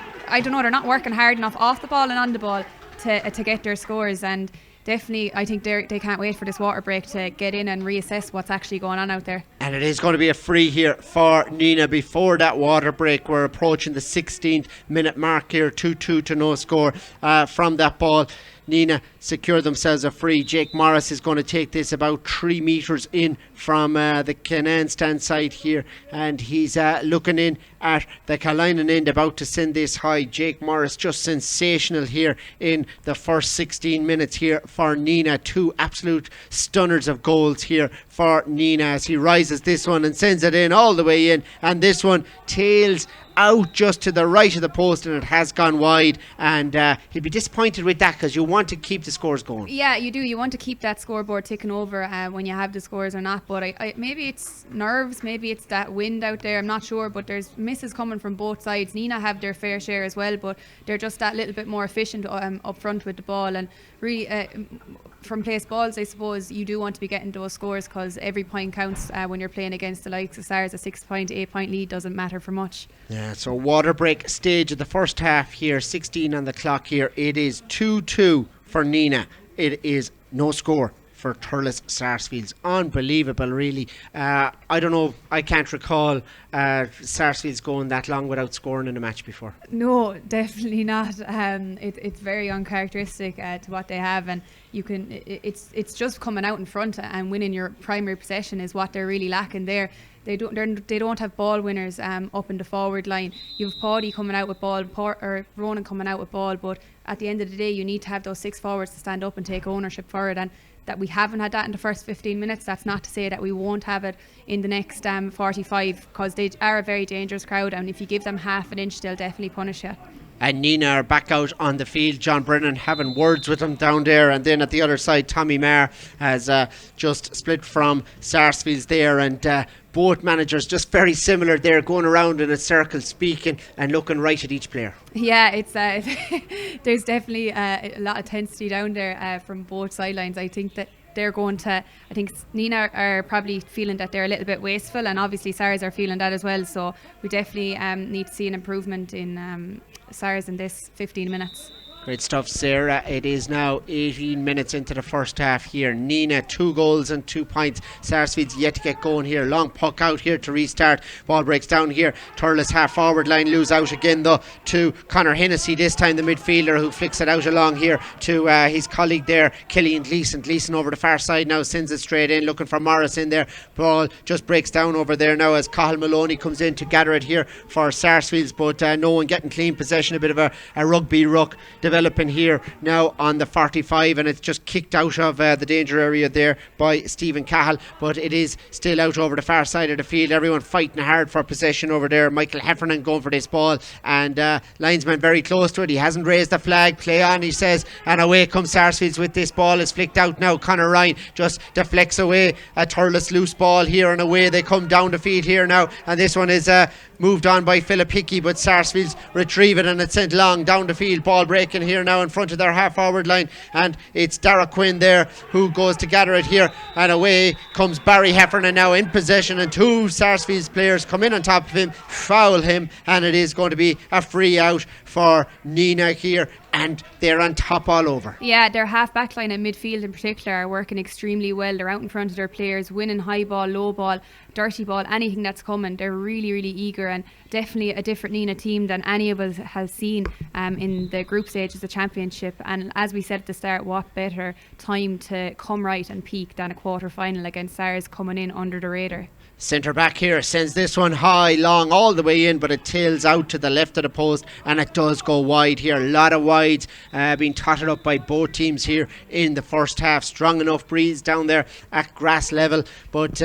working hard enough off the ball and on the ball to get their scores. And definitely, I think they can't wait for this water break to get in and reassess what's actually going on out there. And it is going to be a free here for Nenagh before that water break. We're approaching the 16th minute mark here, 2-2 to no score from that ball. Nenagh secure themselves a free. Jake Morris is going to take this about 3 metres in from the Canaan stand side here, and he's looking in at the Carolina end, about to send this high. Jake Morris just sensational here in the first 16 minutes here for Nenagh. 2 absolute stunners of goals here for Nenagh as he rises this one and sends it in all the way in, and this one tails out just to the right of the post, and it has gone wide, and he'll be disappointed with that, because you want to keep the scores going. Yeah, you do. You want to keep that scoreboard ticking over when you have the scores or not, but I maybe it's nerves, maybe it's that wind out there, I'm not sure, but there's misses coming from both sides. Nenagh have their fair share as well, but they're just that little bit more efficient up front with the ball, and really from place balls, I suppose you do want to be getting those scores, because every point counts when you're playing against the likes of SARS. A 6-point, 8-point lead doesn't matter for much. Yeah, so water break stage of the first half here, 16 on the clock here. It is 2-2 for Nenagh. It is no score for Thurles Sarsfields. Unbelievable, really. I don't know, I can't recall Sarsfields going that long without scoring in a match before. No, definitely not. It's very uncharacteristic to what they have, and you can. It's just coming out in front and winning your primary possession is what they're really lacking there. They don't have ball winners up in the forward line. You have Paddy coming out with ball, or Ronan coming out with ball, but at the end of the day, you need to have those 6 forwards to stand up and take ownership for it, and that we haven't had that in the first 15 minutes. That's not to say that we won't have it in the next 45, because they are a very dangerous crowd, and if you give them half an inch, they'll definitely punish you. And Nenagh are back out on the field. John Brennan having words with them down there, and then at the other side, Tommy Marr has just split from Sarsfields there, and both managers just very similar there, going around in a circle, speaking and looking right at each player. Yeah, it's there's definitely a lot of intensity down there from both sidelines. I think that they're going to, I think Nenagh are probably feeling that they're a little bit wasteful, and obviously SARS are feeling that as well, so we definitely need to see an improvement in SARS in this 15 minutes. Great stuff, Sarah. It is now 18 minutes into the first half here. Nenagh, 2 goals and 2 points. Sarsfield's yet to get going here. Long puck out here to restart. Ball breaks down here. Thurles half forward line, lose out again though to Conor Hennessy, this time the midfielder, who flicks it out along here to his colleague there, Killian Gleeson. Gleeson over the far side now, sends it straight in, looking for Morris in there. Ball just breaks down over there now as Cathal Maloney comes in to gather it here for Sarsfields, but no one getting clean possession. A bit of a rugby ruck developing here now on the 45, and it's just kicked out of the danger area there by Stephen Cahill, but it is still out over the far side of the field. Everyone fighting hard for possession over there. Michael Heffernan going for this ball, and linesman very close to it. He hasn't raised the flag. Play on, he says, and away comes Sarsfields with this ball. It's flicked out now. Conor Ryan just deflects away a Thurles loose ball here, and away they come down the field here now, and this one is moved on by Philip Hickey, but Sarsfields retrieve it and it's sent long down the field. Ball breaking here now in front of their half forward line, and it's Dara Quinn there who goes to gather it here, and away comes Barry Heffernan now in possession, and 2 Sarsfields players come in on top of him, foul him, and it is going to be a free out for Nenagh here, and they're on top all over. Yeah, their half back line and midfield in particular are working extremely well. They're out in front of their players, winning high ball, low ball, dirty ball, anything that's coming. They're really, really eager, and definitely a different Nenagh team than any of us has seen in the group stage of the championship. And as we said at the start, what better time to come right and peak than a quarter final against Sars coming in under the radar. Centre back here sends this one high, long, all the way in, but it tails out to the left of the post, and it does go wide here. A lot of wides being totted up by both teams here in the first half. Strong enough breeze down there at grass level, but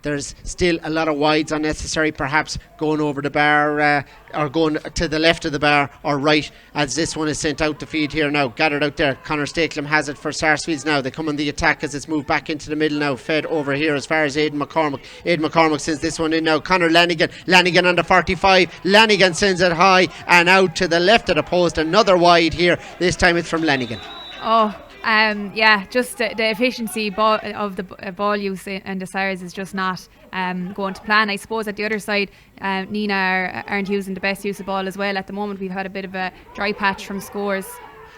there's still a lot of wides unnecessary, perhaps going over the bar or going to the left of the bar or right, as this one is sent out the field here now. Gathered out there. Conor Stakelum has it for Sarsfields now. They come on the attack as it's moved back into the middle now. Fed over here as far as Aidan McCormick. Aidan McCormick sends this one in now. Conor Lanigan. Lanigan on the 45. Lanigan sends it high and out to the left of the post. Another wide here. This time it's from Lanigan. Just the efficiency of the ball use and the Sires is just not going to plan. I suppose at the other side, Nenagh aren't using the best use of ball as well. At the moment, we've had a bit of a dry patch from scores.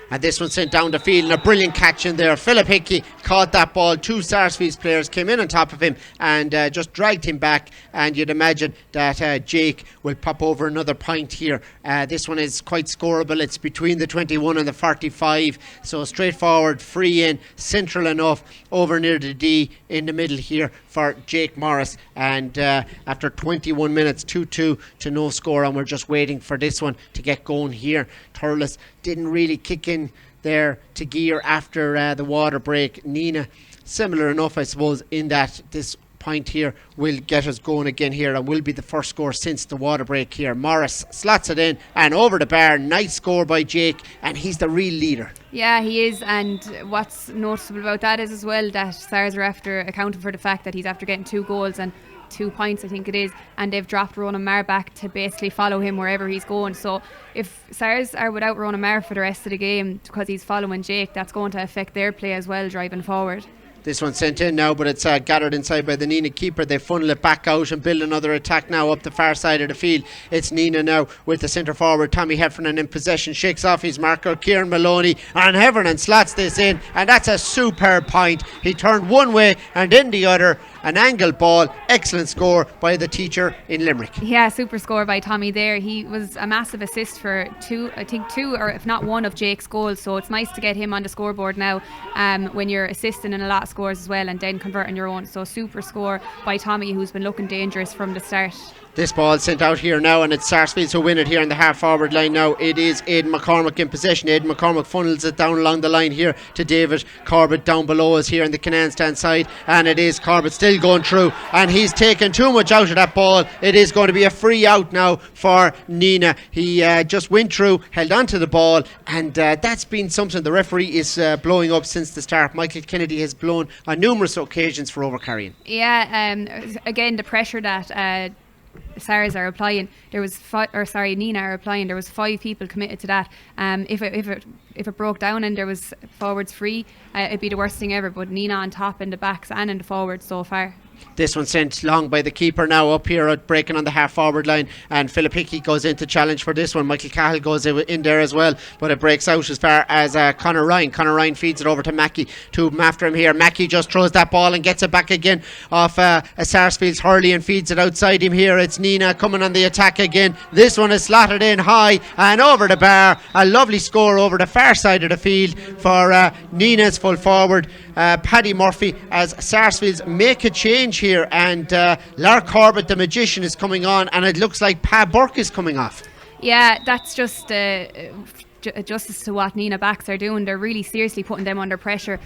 And this one sent down the field, and a brilliant catch in there. Philip Hickey caught that ball. 2 Sarsfields players came in on top of him and just dragged him back, and you'd imagine that Jake will pop over another point here. This one is quite scoreable. It's between the 21 and the 45, so straightforward, free in, central enough, over near the D in the middle here for Jake Morris. And after 21 minutes, 2-2 to no score, and we're just waiting for this one to get going here. Thurles didn't really kick in there to gear after the water break. Nenagh, similar enough, I suppose, in that this point here will get us going again here and will be the first score since the water break here. Morris slots it in and over the bar. Nice score by Jake, and he's the real leader. Yeah, he is, and what's noticeable about that is as well that Sars are after accounting for the fact that he's after getting 2 goals and 2 points, I think it is, and they've dropped Ronan Marr back to basically follow him wherever he's going. So if Sars are without Ronan Marr for the rest of the game because he's following Jake, that's going to affect their play as well driving forward. This one's sent in now, but it's gathered inside by the Nenagh keeper. They funnel it back out and build another attack now up the far side of the field. It's Nenagh now with the centre forward Tommy Heffernan in possession. Shakes off his marker Kieran Maloney, and Heffernan slots this in, and that's a superb point. He turned one way and then the other. An angled ball. Excellent score by the teacher in Limerick. Yeah, super score by Tommy there. He was a massive assist for 2 or if not 1 of Jake's goals, so it's nice to get him on the scoreboard now when you're assisting in a lot of scores as well and then converting your own. So super score by Tommy, who's been looking dangerous from the start. This ball sent out here now, and it's Sarsfield who win it here in the half forward line now. It is Aidan McCormick in possession. Aidan McCormick funnels it down along the line here to David Corbett down below us here in the Canaan stand side, and it is Corbett still going through, and he's taken too much out of that ball. It is going to be a free out now for Nenagh. He just went through, held on to the ball, and that's been something the referee is blowing up since the start. Michael Kennedy has blown on numerous occasions for overcarrying. Yeah, again, the pressure that Sars are applying, Nenagh are applying. There was 5 people committed to that. If it broke down and there was forwards free, it'd be the worst thing ever. But Nenagh on top in the backs and in the forwards so far. This one sent long by the keeper now up here breaking on the half forward line, and Philip Hickey goes in to challenge for this one. Michael Cahill goes in there as well, but it breaks out as far as Conor Ryan. Conor Ryan feeds it over to Mackey, two of them after him here. Mackey just throws that ball and gets it back again off Sarsfield's Hurley and feeds it outside him here. It's Nenagh coming on the attack again. This one is slotted in high and over the bar. A lovely score over the far side of the field for Nenagh's full forward Paddy Murphy, as Sarsfields make a change here, and Lar Corbett the magician is coming on, and it looks like Pa Burke is coming off. Yeah, that's just justice to what Nenagh backs are doing. They're really seriously putting them under pressure.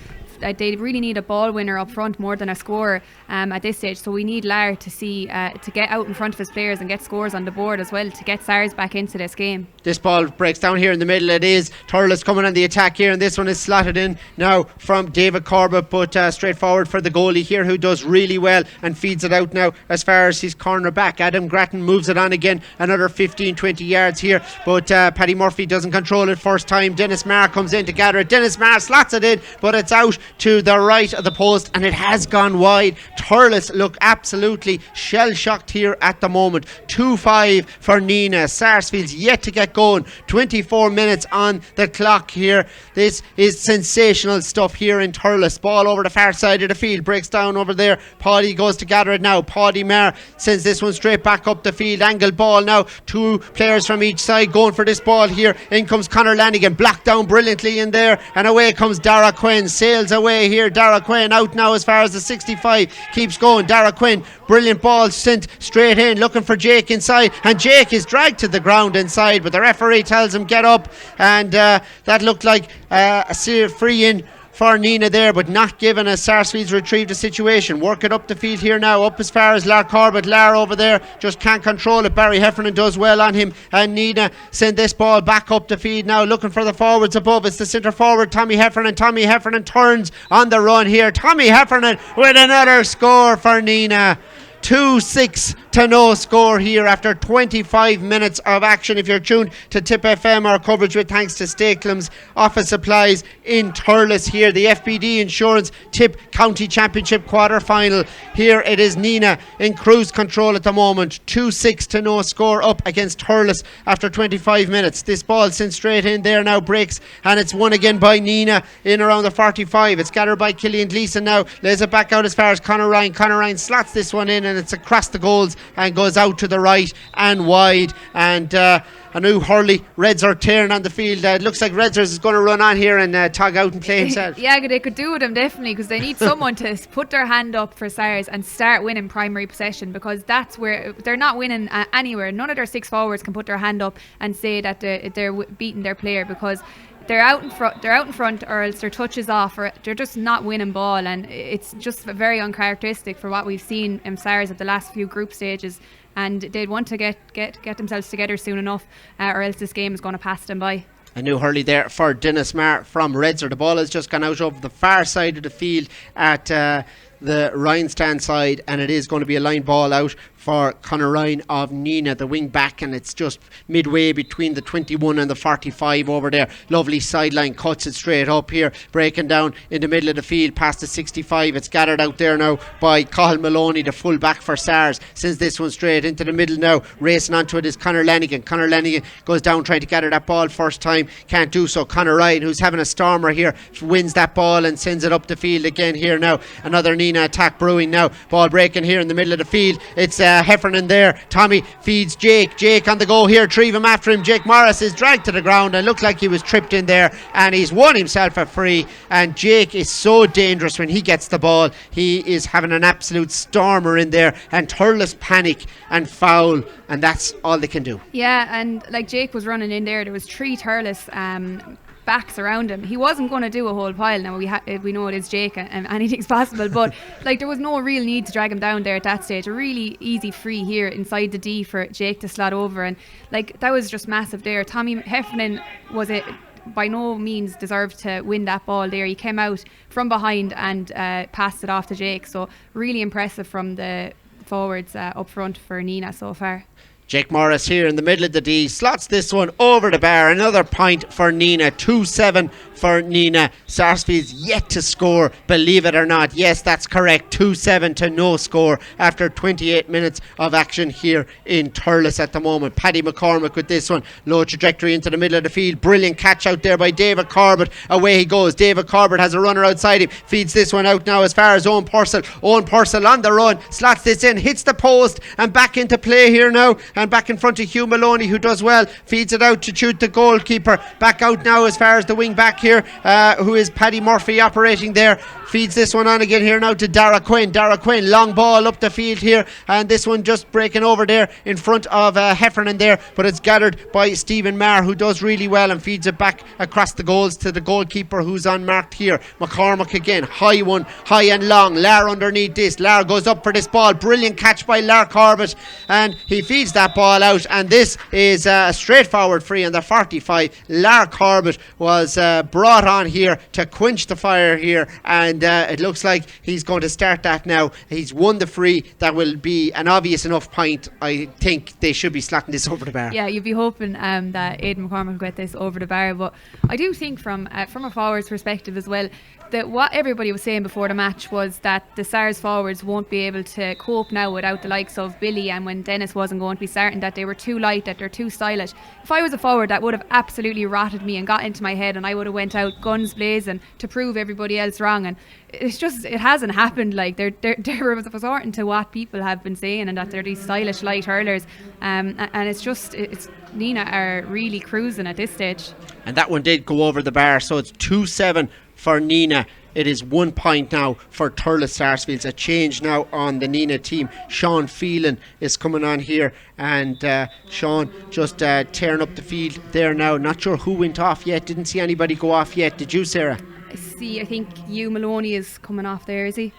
They really need a ball winner up front more than a scorer at this stage. So we need Lar to see to get out in front of his players and get scores on the board as well to get Sars back into this game. This ball breaks down here in the middle. It is Thurles coming on the attack here, and this one is slotted in now from David Corbett, but straight forward for the goalie here, who does really well and feeds it out now as far as his corner back. Adam Grattan moves it on again, another 15-20 yards here, but Paddy Murphy doesn't control it first time. Dennis Marr comes in to gather it. Dennis Marr slots it in, but it's out to the right of the post, and it has gone wide. Thurles look absolutely shell-shocked here at the moment. 2-5 for Nenagh. Sarsfield's yet to get going. 24 minutes on the clock here. This is sensational stuff here in Thurles. Ball over the far side of the field, breaks down over there. Paddy goes to gather it now. Paddy Marr sends this one straight back up the field. Angled ball now. Two players from each side going for this ball here. In comes Conor Lanigan, blocked down brilliantly in there, and away comes Dara Quinn. Sails away here. Dara Quinn out now as far as the 65. Keeps going. Dara Quinn, brilliant ball sent straight in, looking for Jake inside, and Jake is dragged to the ground inside, but the referee tells him get up, and that looked like a free in for Nenagh there, but not given, as Sarsfields retrieve the situation. Work it up the field here now, up as far as Lar Corbett. Lar over there just can't control it. Barry Heffernan does well on him, and Nenagh send this ball back up the field now, looking for the forwards above. It's the centre forward Tommy Heffernan. Tommy Heffernan turns on the run here. Tommy Heffernan with another score for Nenagh. 2-6 to no score here after 25 minutes of action. If you're tuned to Tip FM, our coverage with thanks to Stakelum's Office Supplies in Thurles here. The FBD Insurance Tip County Championship quarter final. Here it is Nenagh in cruise control at the moment. 2-6 to no score up against Thurles after 25 minutes. This ball sent straight in there now, breaks, and it's won again by Nenagh in around the 45. It's gathered by Killian Gleeson now. Lays it back out as far as Conor Ryan. Conor Ryan slots this one in, and it's across the goals and goes out to the right and wide, and a new Hurley. Reds are tearing on the field. It looks like Reds is going to run on here and tug out and play himself. Yeah, they could do with him definitely, because they need someone to put their hand up for Sars and start winning primary possession, because that's where they're not winning anywhere. None of their six forwards can put their hand up and say that they're beating their player, because they're out in front, or else their touch is off, or they're just not winning ball, and it's just very uncharacteristic for what we've seen in Sars at the last few group stages, and they'd want to get themselves together soon enough, or else this game is going to pass them by. A new Hurley there for Dennis Marr from Redser. The ball has just gone out over the far side of the field at the Ryan stand side, and it is going to be a line ball out for Conor Ryan of Nenagh, the wing back, and it's just midway between the 21 and the 45 over there. Lovely sideline, cuts it straight up here, breaking down in the middle of the field past the 65. It's gathered out there now by Cathal Maloney, the full back for Sars. Sends this one straight into the middle now. Racing onto it is Conor Lanigan. Conor Lanigan goes down trying to gather that ball first time, can't do so. Conor Ryan, who's having a stormer here, wins that ball and sends it up the field again here now. Another Nenagh attack brewing now. Ball breaking here in the middle of the field. It's Heffernan there. Tommy feeds Jake. Jake on the go here. Three of them after him. Jake Morris is dragged to the ground and looked like he was tripped in there, and he's won himself a free. And Jake is so dangerous when he gets the ball. He is having an absolute stormer in there, and Thurles panic and foul, and that's all they can do. Yeah, and like Jake was running in there was three Thurles backs around him. He wasn't going to do a whole pile. Now we know it is Jake, and anything's possible, but like there was no real need to drag him down there at that stage. A really easy free here inside the D for Jake to slot over, and like that was just massive there. Tommy Heffernan by no means deserved to win that ball there. He came out from behind and passed it off to Jake, so really impressive from the forwards up front for Nenagh so far. Jake Morris here in the middle of the D slots this one over the bar. Another point for Nenagh. 2-7 for Nenagh. Sarsfield's yet to score, believe it or not. Yes, that's correct. 2-7 to no score after 28 minutes of action here in Thurles at the moment. Paddy McCormick with this one. Low trajectory into the middle of the field. Brilliant catch out there by David Corbett. Away he goes. David Corbett has a runner outside him. Feeds this one out now as far as Owen Purcell. Owen Purcell on the run. Slots this in. Hits the post and back into play here now. And back in front of Hugh Maloney, who does well. Feeds it out to shoot the goalkeeper. Back out now as far as the wing back here, who is Paddy Murphy operating there. Feeds this one on again here now to Dara Quinn. Dara Quinn, long ball up the field here, and this one just breaking over there in front of Heffernan there, but it's gathered by Stephen Marr, who does really well and feeds it back across the goals to the goalkeeper, who's unmarked here. McCormick again, high one, high and long. Lar underneath this. Lar goes up for this ball. Brilliant catch by Lar Corbett, and he feeds that ball out, and this is a straightforward free on the 45. Lar Corbett was brought on here to quench the fire here, and it looks like he's going to start that now. He's won the free. That will be an obvious enough point. I think they should be slotting this over the bar. Yeah, you'd be hoping that Aidan McCormick will get this over the bar, but I do think from a forward's perspective as well, that what everybody was saying before the match was that the Sars forwards won't be able to cope now without the likes of Billy, and when Dennis wasn't going to be starting, that they were too light, that they're too stylish. If I was a forward, that would have absolutely rotted me and got into my head, and I would have went out guns blazing to prove everybody else wrong. And it's just, it hasn't happened. Like they're resorting to what people have been saying, and that they're these stylish light hurlers, and it's Nenagh are really cruising at this stage. And that one did go over the bar, so it's 2-7 for Nenagh. It is 1 point now for Thurles Sarsfields. A change now on the Nenagh team. Sean Phelan is coming on here, and Sean just tearing up the field there now. Not sure who went off yet. Didn't see anybody go off yet. Did you, Sarah? I think Hugh Maloney is coming off there, is he?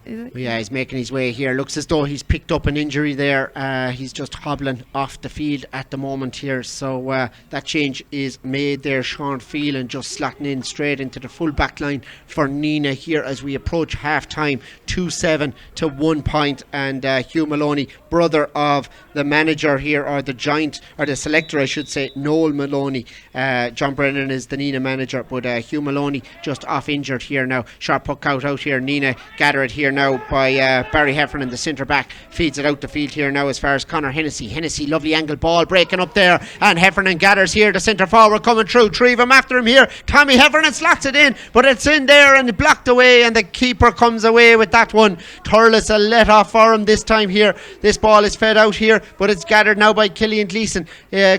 Yeah, he's making his way here. Looks as though he's picked up an injury there. He's just hobbling off the field at the moment here. So that change is made there. Sean Phelan just slotting in straight into the full back line for Nenagh here as we approach half time. 2-7 to 1 point. And Hugh Maloney, brother of the manager here, or the giant, or the selector I should say, Noel Maloney. John Brennan is the Nenagh manager, but Hugh Maloney just off injured here now. Sharp puck out here. Nenagh gather it here now by Barry Heffernan, the centre back. Feeds it out the field here now as far as Conor Hennessy, lovely angle ball breaking up there, and Heffernan gathers here, the centre forward coming through, three of them after him here. Tommy Heffernan slots it in, but it's in there and blocked away, and the keeper comes away with that one. Thurles a let off for him this time here. This ball is fed out here, but it's gathered now by Killian Gleeson.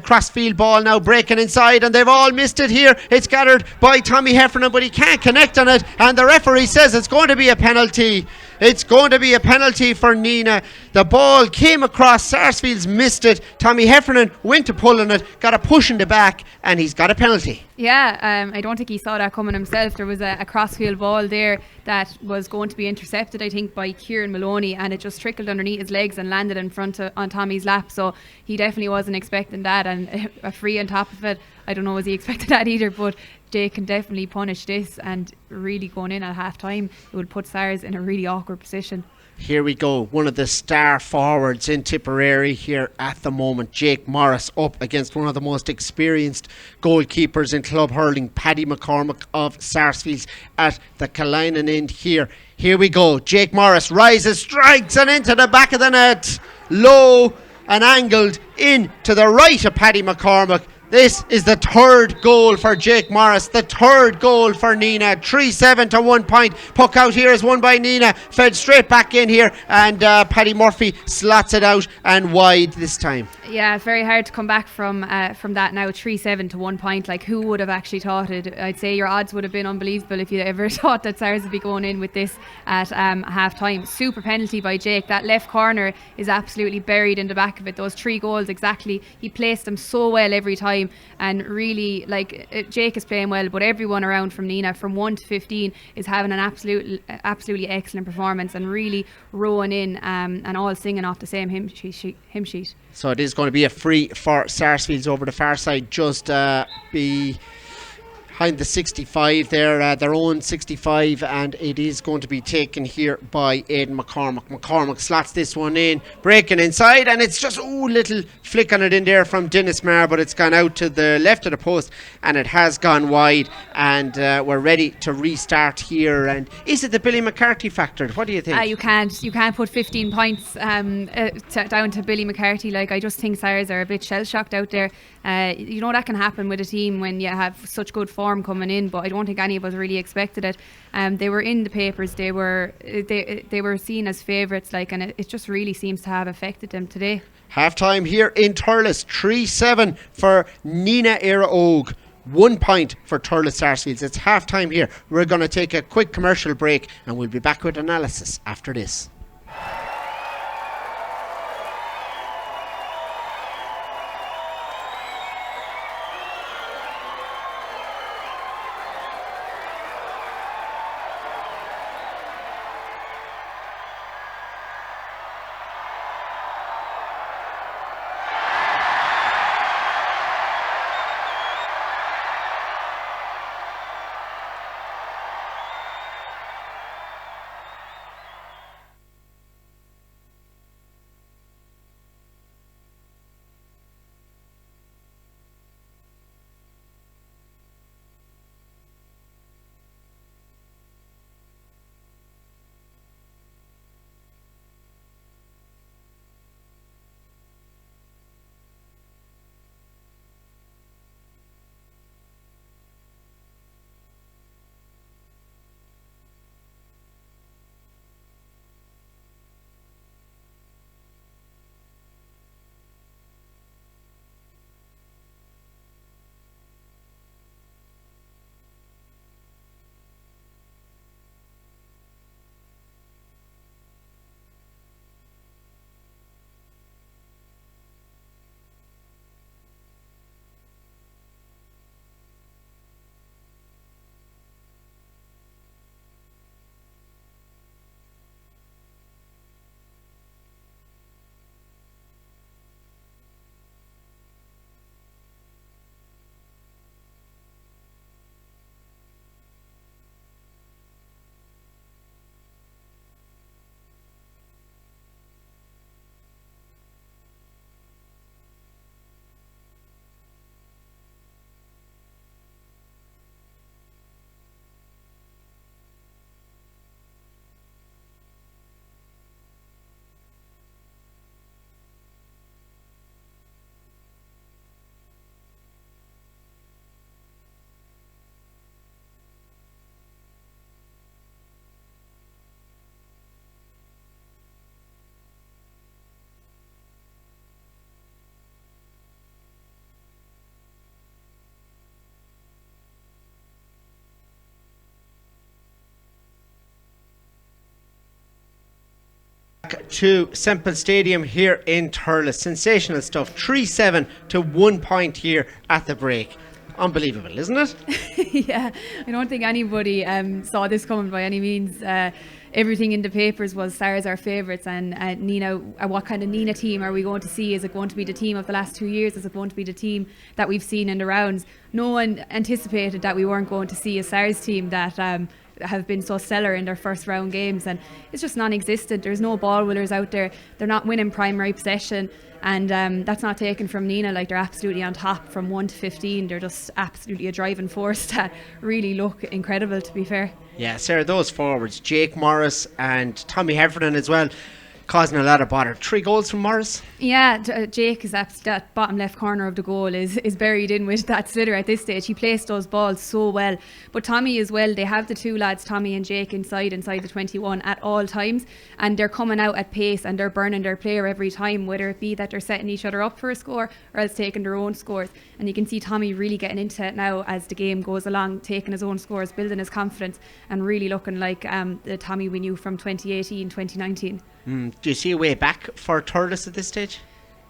Crossfield ball now breaking inside, and they've all missed it here. It's gathered by Tommy Heffernan, but he can't connect on it, and the referee says it's going to be a penalty. It's going to be a penalty for Nenagh. The ball came across, Sarsfields missed it. Tommy Heffernan went to pulling it, got a push in the back, and he's got a penalty. Yeah, I don't think he saw that coming himself. There was a crossfield ball there that was going to be intercepted, I think, by Kieran Maloney, and it just trickled underneath his legs and landed in front on Tommy's lap. So he definitely wasn't expecting that, and a free on top of it. I don't know, was he expecting that either, but they can definitely punish this, and really going in at half time, it would put Sars in a really awkward position. Here we go, one of the star forwards in Tipperary here at the moment, Jake Morris, up against one of the most experienced goalkeepers in club hurling, Paddy McCormick of Sarsfields at the Killinan end here. Here we go, Jake Morris rises, strikes, and into the back of the net, low and angled in to the right of Paddy McCormick. This is the third goal for Jake Morris, the third goal for Nenagh. 3-7 to 1 point. Puck out here is won by Nenagh, fed straight back in here, and Paddy Murphy slots it out and wide this time. Yeah, it's very hard to come back from that now. 3-7 to 1 point. Like, who would have actually thought it? I'd say your odds would have been unbelievable if you ever thought that Sars would be going in with this at half time. Super penalty by Jake. That left corner is absolutely buried in the back of it. Those 3 goals exactly. He placed them so well every time. And really, Jake is playing well, but everyone around from Nenagh, from 1 to 15, is having an absolutely excellent performance, and really rowing in and all singing off the same hymn sheet. So it is going to be a free for Sarsfields over the far side, just behind the 65 there, their own 65, and it is going to be taken here by Aidan McCormack. McCormack slots this one in, breaking inside, and it's just little flick on it in there from Dennis Marr, but it's gone out to the left of the post, and it has gone wide, and we're ready to restart here. And is it the Billy McCarthy factor? What do you think? You can't put 15 points down to Billy McCarthy. Like, I just think Sires are a bit shell shocked out there. You know, that can happen with a team when you have such good form coming in, but I don't think any of us really expected it. They were in the papers, they were seen as favourites, like, and it just really seems to have affected them today. Half time here in Thurles, 3-7 for Nenagh Eire Og. 1 point for Thurles Sarsfield. It's half time here. We're going to take a quick commercial break, and we'll be back with analysis after this. To Semple Stadium here in Thurles. Sensational stuff. 3-7 to 1 point here at the break. Unbelievable, isn't it? Yeah, I don't think anybody saw this coming by any means. Everything in the papers was Sars our favourites, and Nenagh, what kind of Nenagh team are we going to see? Is it going to be the team of the last 2 years? Is it going to be the team that we've seen in the rounds? No one anticipated that we weren't going to see a Sars team that have been so stellar in their first round games, and it's just non-existent. There's no ball winners out there. They're not winning primary possession, and that's not taken from Nenagh. Like, they're absolutely on top from 1 to 15. They're just absolutely a driving force that really look incredible, to be fair. Yeah, Sarah, those forwards, Jake Morris and Tommy Heffernan as well, causing a lot of bother. 3 goals from Morris. Yeah, Jake is that bottom left corner of the goal is buried in with that sitter at this stage. He placed those balls so well. But Tommy as well, they have the two lads, Tommy and Jake, inside the 21 at all times, and they're coming out at pace and they're burning their player every time, whether it be that they're setting each other up for a score or else taking their own scores. And you can see Tommy really getting into it now as the game goes along, taking his own scores, building his confidence, and really looking like the Tommy we knew from 2018, 2019. Do you see a way back for Thurles at this stage?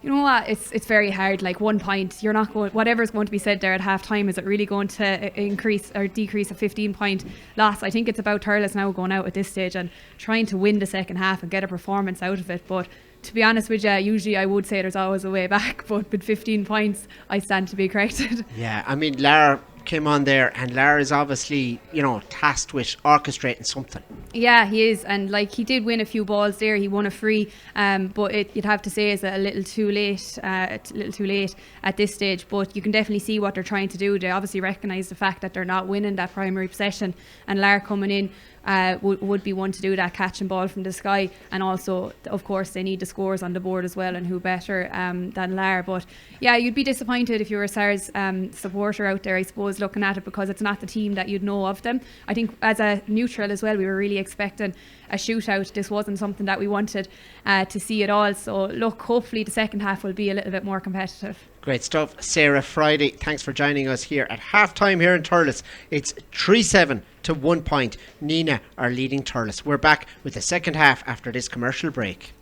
You know what, it's very hard. Like, 1 point, you're not going, whatever's going to be said there at half time, is it really going to increase or decrease a 15-point loss? I think it's about Thurles now going out at this stage and trying to win the second half and get a performance out of it. But to be honest with you, usually I would say there's always a way back, but with 15 points I stand to be corrected. Yeah, I mean, Lara came on there, and Lara is obviously, tasked with orchestrating something. Yeah, he is, and he did win a few balls there. He won a free, but you'd have to say it's a little too late. At this stage. But you can definitely see what they're trying to do. They obviously recognise the fact that they're not winning that primary possession, and Lara coming in would be one to do that, catching ball from the sky, and also, of course, they need the scores on the board as well, and who better than Lara. But yeah, you'd be disappointed if you were a Sars supporter out there, I suppose, looking at it, because it's not the team that you'd know of them. I think as a neutral as well, we were really expecting a shootout. This wasn't something that we wanted to see at all. So look, hopefully the second half will be a little bit more competitive. Great stuff. Sarah Friday, thanks for joining us here at half time here in Thurles. It's 3-7 to 1 point. Nenagh are leading Thurles. We're back with the second half after this commercial break.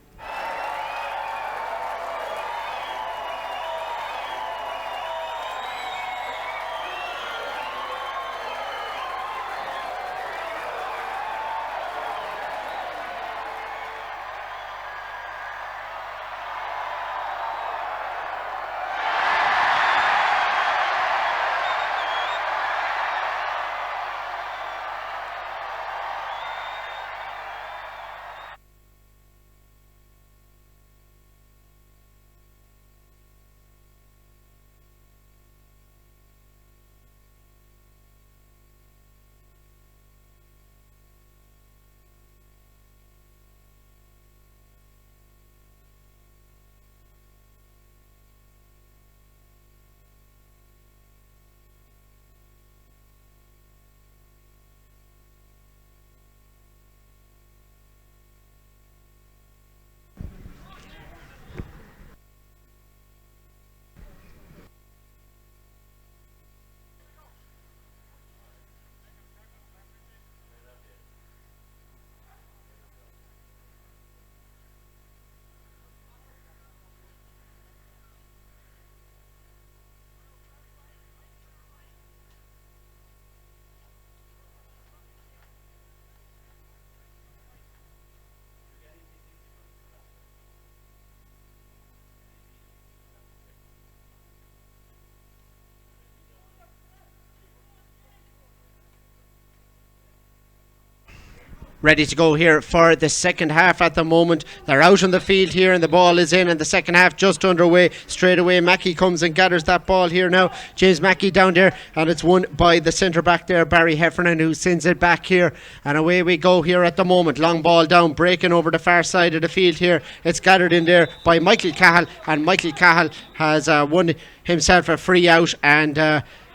Ready to go here for the second half at the moment. They're out on the field here and the ball is in, and the second half just underway. Straight away Mackey comes and gathers that ball here now. James Mackey down there, and it's won by the centre back there, Barry Heffernan, who sends it back here, and away we go here at the moment. Long ball down, breaking over the far side of the field here. It's gathered in there by Michael Cahill, and Michael Cahill has won himself a free out, and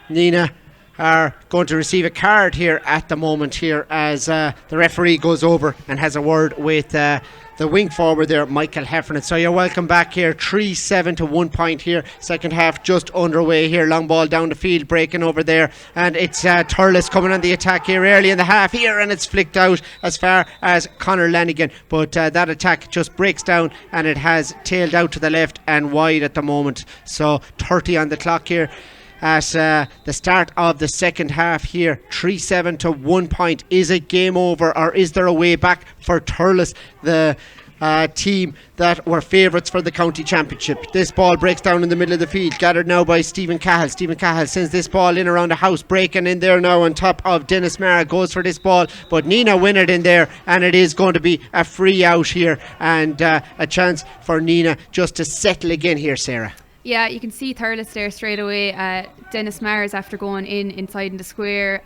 Nenagh are going to receive a card here at the moment here as the referee goes over and has a word with the wing forward there, Michael Heffernan. So you're welcome back here. 3-7 to 1 point here. Second half just underway here. Long ball down the field, breaking over there, and it's Thurles coming on the attack here early in the half here, and it's flicked out as far as Conor Lanigan, but that attack just breaks down and it has tailed out to the left and wide at the moment. So 30 on the clock here at the start of the second half here. 3-7 to 1 point. Is it game over, or is there a way back for Thurles, the team that were favourites for the county championship? This ball breaks down in the middle of the field, gathered now by Stephen Cahill. Stephen Cahill sends this ball in around the house, breaking in there now on top of Dennis Mara, goes for this ball, but Nenagh win it in there, and it is going to be a free out here, and a chance for Nenagh just to settle again here, Sarah. Yeah, you can see Thurles there straight away. Dennis Mars, after going inside in the square,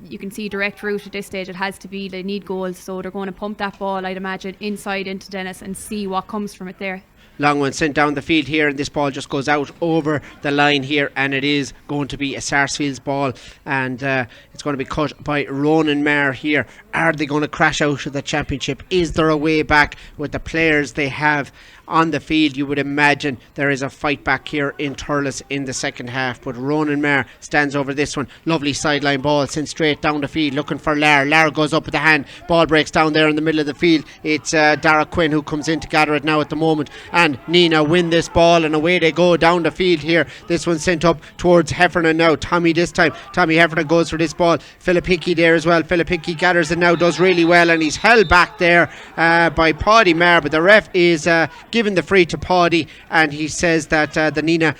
you can see direct route at this stage. It has to be, they need goals, so they're going to pump that ball, I'd imagine, inside into Dennis and see what comes from it there. Long one sent down the field here, and this ball just goes out over the line here, and it is going to be a Sarsfield's ball, and it's going to be cut by Ronan Maher here. Are they going to crash out of the championship? Is there a way back with the players they have on the field? You would imagine there is a fight back here in Thurles in the second half, but Ronan Maher stands over this one. Lovely sideline ball sent straight down the field, looking for Lara. Lara goes up with the hand, ball breaks down there in the middle of the field. It's Dara Quinn who comes in to gather it now at the moment, and Nenagh win this ball, and away they go down the field here. This one sent up towards Heffernan now. Tommy this time, Tommy Heffernan goes for this ball. Philip Hickey there as well. Philip Hickey gathers it now, does really well, and he's held back there by Paddy Maher, but the ref is giving the free to Paddy, and he says that the Nenagh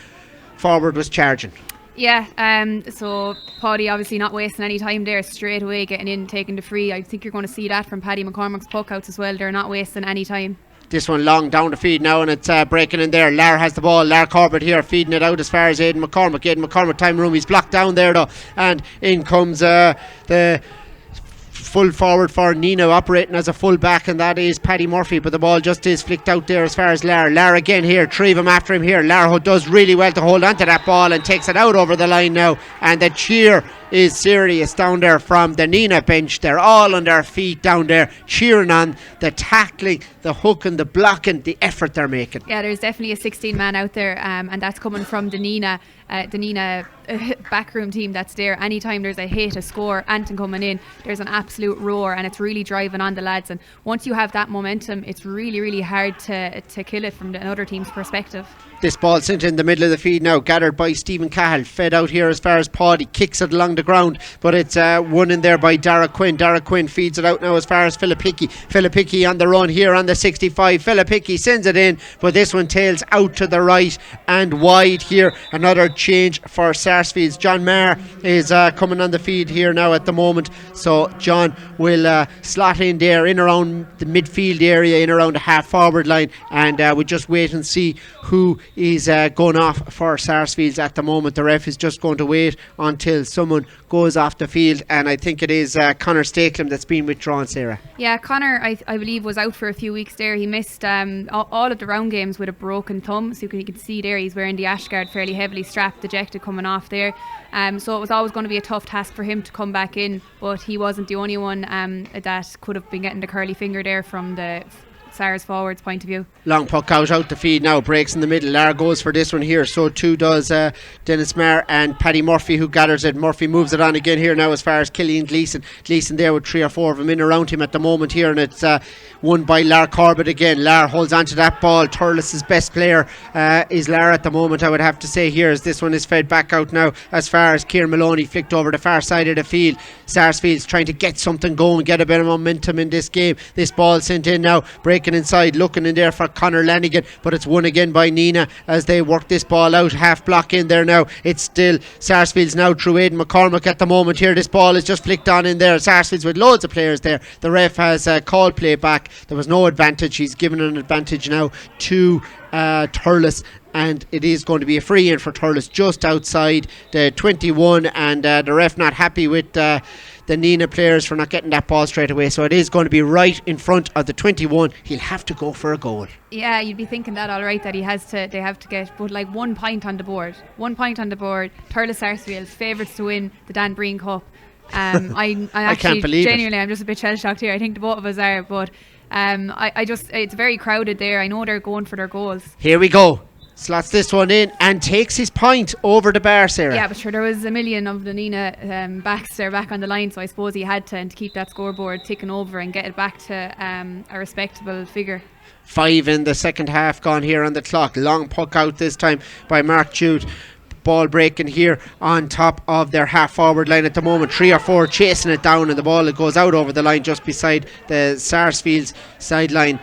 forward was charging. Yeah, so Paddy obviously not wasting any time there, straight away getting in, taking the free. I think you're going to see that from Paddy McCormack's puckouts as well. They're not wasting any time. This one long down the feed now, and it's breaking in there. Lar has the ball. Lar Corbett here feeding it out as far as Aidan McCormack. Aidan McCormack time room. He's blocked down there though, and in comes the full forward for Nenagh, operating as a full back, and that is Paddy Murphy, but the ball just is flicked out there as far as Lar again here, three of them after him here. Lar does really well to hold on to that ball and takes it out over the line now, and the cheer is serious down there from the Nenagh bench. They're all on their feet down there cheering on the tackling, the hooking, the blocking, the effort they're making. Yeah, there's definitely a 16 man out there, and that's coming from the Nenagh backroom team that's there. Anytime there's a hit, a score, anything coming in, there's an absolute roar, and it's really driving on the lads. And once you have that momentum, it's really, really hard to kill it from another team's perspective. This ball sent in the middle of the feed now, gathered by Stephen Cahill, fed out here as far as Paddy, kicks it along the ground, but it's won in there by Dara Quinn. Dara Quinn feeds it out now as far as Philip Hickey. Philip Hickey on the run here on the 65. Philip Hickey sends it in, but this one tails out to the right and wide here. Another change for Sarsfields. John Maher is coming on the feed here now at the moment, so John will slot in there in around the midfield area, in around the half forward line, and we just wait and see who is going off for Sarsfields at the moment. The ref is just going to wait until someone goes off the field, and I think it is Conor Stakelum that's been withdrawn, Sarah. Yeah, Conor I believe was out for a few weeks there. He missed all of the round games with a broken thumb, so you can see there he's wearing the ash guard fairly heavily strapped, dejected coming off there, so it was always going to be a tough task for him to come back in, but he wasn't the only one that could have been getting the curly finger there from the Sars forwards point of view. Long puck out the feed now, breaks in the middle. Lar goes for this one here, so too does Dennis Maher and Paddy Murphy, who gathers it. Murphy moves it on again here now as far as Killian Gleeson there with 3 or 4 of them in around him at the moment here, and it's won by Lar Corbett again. Lar holds on to that ball. Thurles' best player is Lar at the moment, I would have to say here, as this one is fed back out now as far as Kieran Maloney flicked over the far side of the field. Sarsfield's trying to get something going, get a bit of momentum in this game. This ball sent in now, breaking inside, looking in there for Conor Lanigan, but it's won again by Nenagh as they work this ball out, half block in there now. It's still Sarsfields now through Aidan McCormack at the moment here. This ball is just flicked on in there. Sarsfields with loads of players there. The ref has called play back. There was no advantage. He's given an advantage now to Thurles, and it is going to be a free in for Thurles just outside the 21, and the ref not happy with the Nenagh players for not getting that ball straight away, so it is going to be right in front of the 21. He'll have to go for a goal. Yeah, you'd be thinking that alright, that they have to get, but like 1 point on the board. 1 point on the board. Thurles Sarsfield favourites to win the Dan Breen Cup. I actually can't believe genuinely, I'm just a bit shell shocked here. I think the both of us are, but I just, it's very crowded there. I know they're going for their goals. Here we go. Slots this one in and takes his point over the bar, Sarah. Yeah, but sure, there was a million of the Nenagh backs there back on the line, so I suppose he had to keep that scoreboard ticking over and get it back to a respectable figure. 5 in the second half gone here on the clock. Long puck out this time by Mark Jude. Ball breaking here on top of their half forward line at the moment. 3 or 4 chasing it down, and the ball it goes out over the line just beside the Sarsfields sideline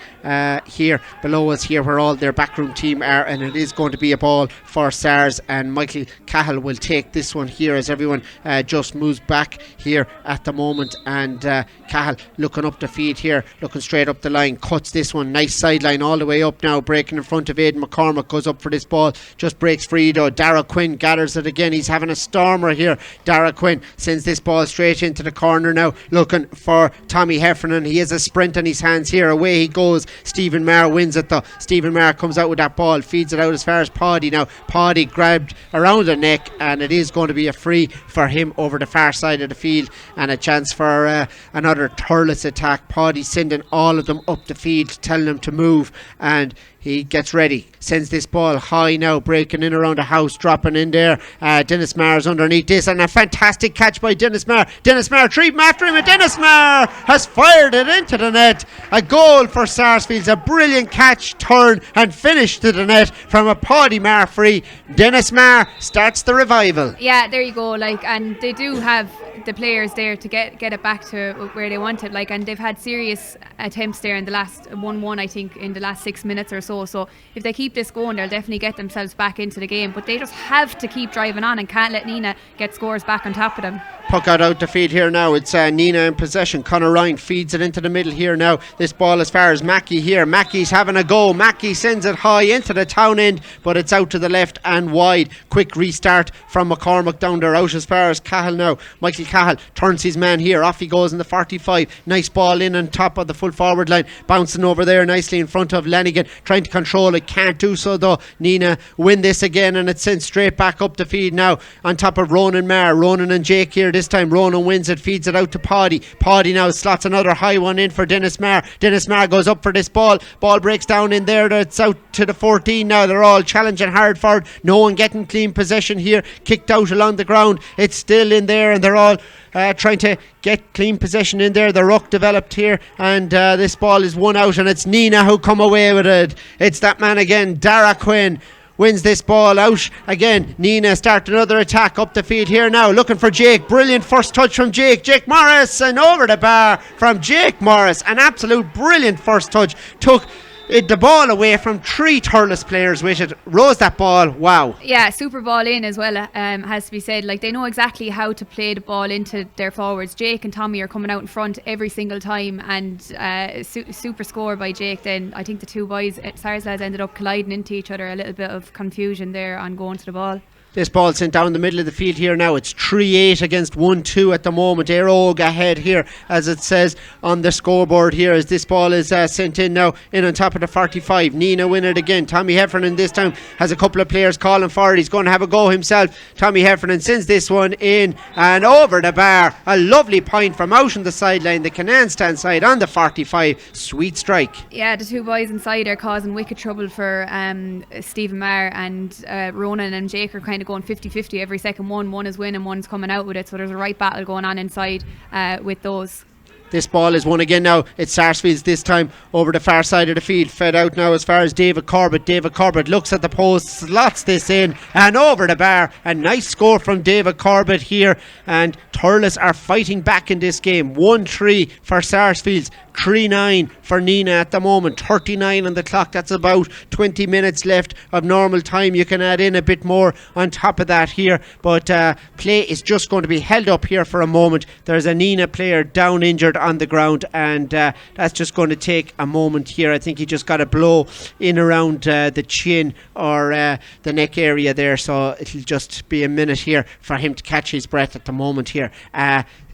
here below us, here where all their backroom team are, and it is going to be a ball for Sars, and Michael Cahill will take this one here as everyone just moves back here at the moment, and Cahill looking up the feed here, looking straight up the line, cuts this one, nice sideline all the way up now, breaking in front of Aidan McCormack, goes up for this ball, just breaks free though. Dara Quinn gathers it again. He's having a stormer here. Dara Quinn sends this ball straight into the corner now, looking for Tommy Heffernan. He has a sprint on his hands here. Away he goes. Stephen Maher wins it though. Stephen Maher comes out with that ball, feeds it out as far as Paddy now. Paddy grabbed around the neck, and it is going to be a free for him over the far side of the field, and a chance for another Thurles attack. Paddy sending all of them up the field, telling them to move, and he gets ready, sends this ball high now, breaking in around the house, dropping in there. Dennis Maher's underneath this, and a fantastic catch by Dennis Maher. Dennis Maher, 3 after him, and Dennis Maher has fired it into the net. A goal for Sarsfields, a brilliant catch, turn and finish to the net from a Paddy Maher free. Dennis Maher starts the revival. Yeah, there you go. And they do have the players there to get it back to where they want it. Like, and they've had serious attempts there in the last 1-1, I think, in the last 6 minutes or so. So if they keep this going, they'll definitely get themselves back into the game. But they just have to keep driving on and can't let Nenagh get scores back on top of them. Puck out the field here now. It's Nenagh in possession. Conor Ryan feeds it into the middle here now. This ball as far as Mackey here. Mackey's having a go. Mackey sends it high into the town end, but it's out to the left and wide. Quick restart from McCormack down there, out as far as Cahill now. Michael Cahill turns his man here. Off he goes in the 45. Nice ball in on top of the full forward line. Bouncing over there nicely in front of Lanigan. Trying to control it. Can't do so though. Nenagh win this again, and it's sent straight back up the field now on top of Ronan Maher. Ronan and Jake here. This time Ronan wins it, feeds it out to Paddy. Paddy now slots another high one in for Dennis Maher. Dennis Maher goes up for this ball. Ball breaks down in there. It's out to the 14 now. They're all challenging hard for it. No one getting clean possession here. Kicked out along the ground. It's still in there, and they're all trying to get clean possession in there. The ruck developed here, and this ball is one out, and it's Nenagh who come away with it. It's that man again, Dara Quinn. Wins this ball out again. Nenagh start another attack up the field here now, looking for Jake. Brilliant first touch from Jake Morris, and over the bar from Jake Morris. An absolute brilliant first touch. Took the ball away from 3 Thurles players with it. Rose that ball. Wow. Yeah, super ball in as well, has to be said. Like, they know exactly how to play the ball into their forwards. Jake and Tommy are coming out in front every single time, and super score by Jake. Then I think the two boys at Sarsfield ended up colliding into each other. A little bit of confusion there on going to the ball. This ball sent down the middle of the field here now. It's 3-8 against 1-2 at the moment. Eire ahead here, as it says on the scoreboard here, as this ball is sent in now, in on top of the 45. Nenagh win it again. Tommy Heffernan this time has a couple of players calling for it. He's going to have a go himself. Tommy Heffernan sends this one in and over the bar. A lovely point from out on the sideline, the Canaan stand side on the 45. Sweet strike. Yeah, the two boys inside are causing wicked trouble for Stephen Maher, and Ronan and Jake are kind of going 50-50 every second. One is winning, one's coming out with it, so there's a right battle going on inside with those. This ball is won again now. It's Sarsfield's this time over the far side of the field. Fed out now as far as David Corbett. David Corbett looks at the post, slots this in and over the bar. A nice score from David Corbett here, and Thurles are fighting back in this game. 1-3 for Sarsfields, 3-9 for Nenagh at the moment. 39 on the clock. That's about 20 minutes left of normal time. You can add in a bit more on top of that here, but play is just going to be held up here for a moment. There's a Nenagh player down injured on the ground, and that's just going to take a moment here. I think he just got a blow in around the chin or the neck area there, so it'll just be a minute here for him to catch his breath at the moment here.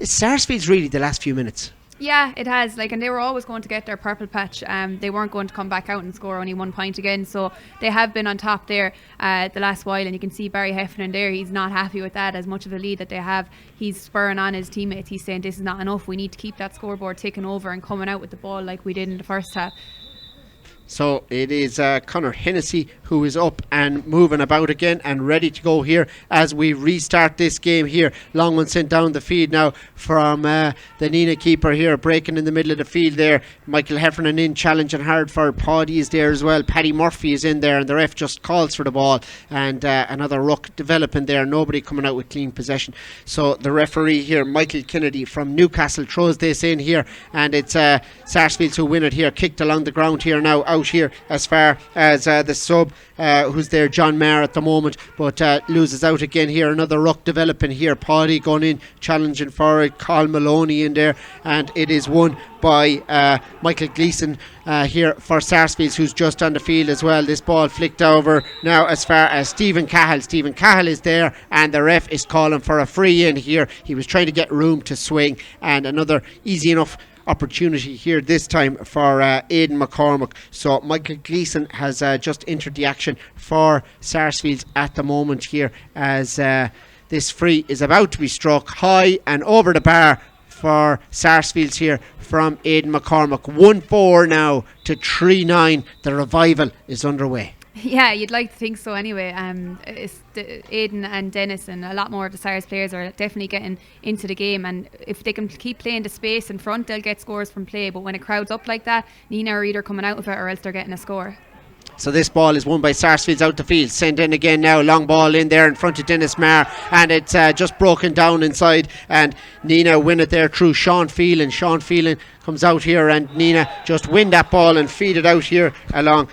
Sarsfield's really the last few minutes. Yeah, it has. Like, and they were always going to get their purple patch. They weren't going to come back out and score only 1 point again. So they have been on top there the last while. And you can see Barry Heffernan there. He's not happy with that, as much of a lead that they have. He's spurring on his teammates. He's saying this is not enough. We need to keep that scoreboard ticking over and coming out with the ball like we did in the first half. So it is Conor Hennessy who is up and moving about again and ready to go here as we restart this game here. Long one sent down the field now from the Nenagh keeper here, breaking in the middle of the field there. Michael Heffernan in, challenging hard for it. Paddy is there as well. Paddy Murphy is in there, and the ref just calls for the ball, and another ruck developing there. Nobody coming out with clean possession. So the referee here, Michael Kennedy from Newcastle, throws this in here, and it's Sarsfields who win it here. Kicked along the ground here now, out here as far as the sub who's there, John Maher at the moment, but loses out again here. Another ruck developing here. Paddy going in, challenging for it. Carl Maloney in there, and it is won by Michael Gleeson here for Sarsfields, who's just on the field as well. This ball flicked over now as far as Stephen Cahill. Stephen Cahill is there, and the ref is calling for a free in here. He was trying to get room to swing, and another easy enough opportunity here this time for Aidan McCormack. So Michael Gleeson has just entered the action for Sarsfields at the moment here, as this free is about to be struck high and over the bar for Sarsfields here from Aidan McCormack. 1-4 now to 3-9. The revival is underway. Yeah, you'd like to think so anyway. Aidan and Dennis and a lot more of the Sars players are definitely getting into the game, and if they can keep playing the space in front, they'll get scores from play. But when it crowds up like that, Nenagh are either coming out of it or else they're getting a score. So this ball is won by Sarsfields out the field. Sent in again now. Long ball in there in front of Dennis Maher. And it's just broken down inside. And Nenagh win it there through Sean Phelan. Sean Phelan comes out here and Nenagh just win that ball and feed it out here along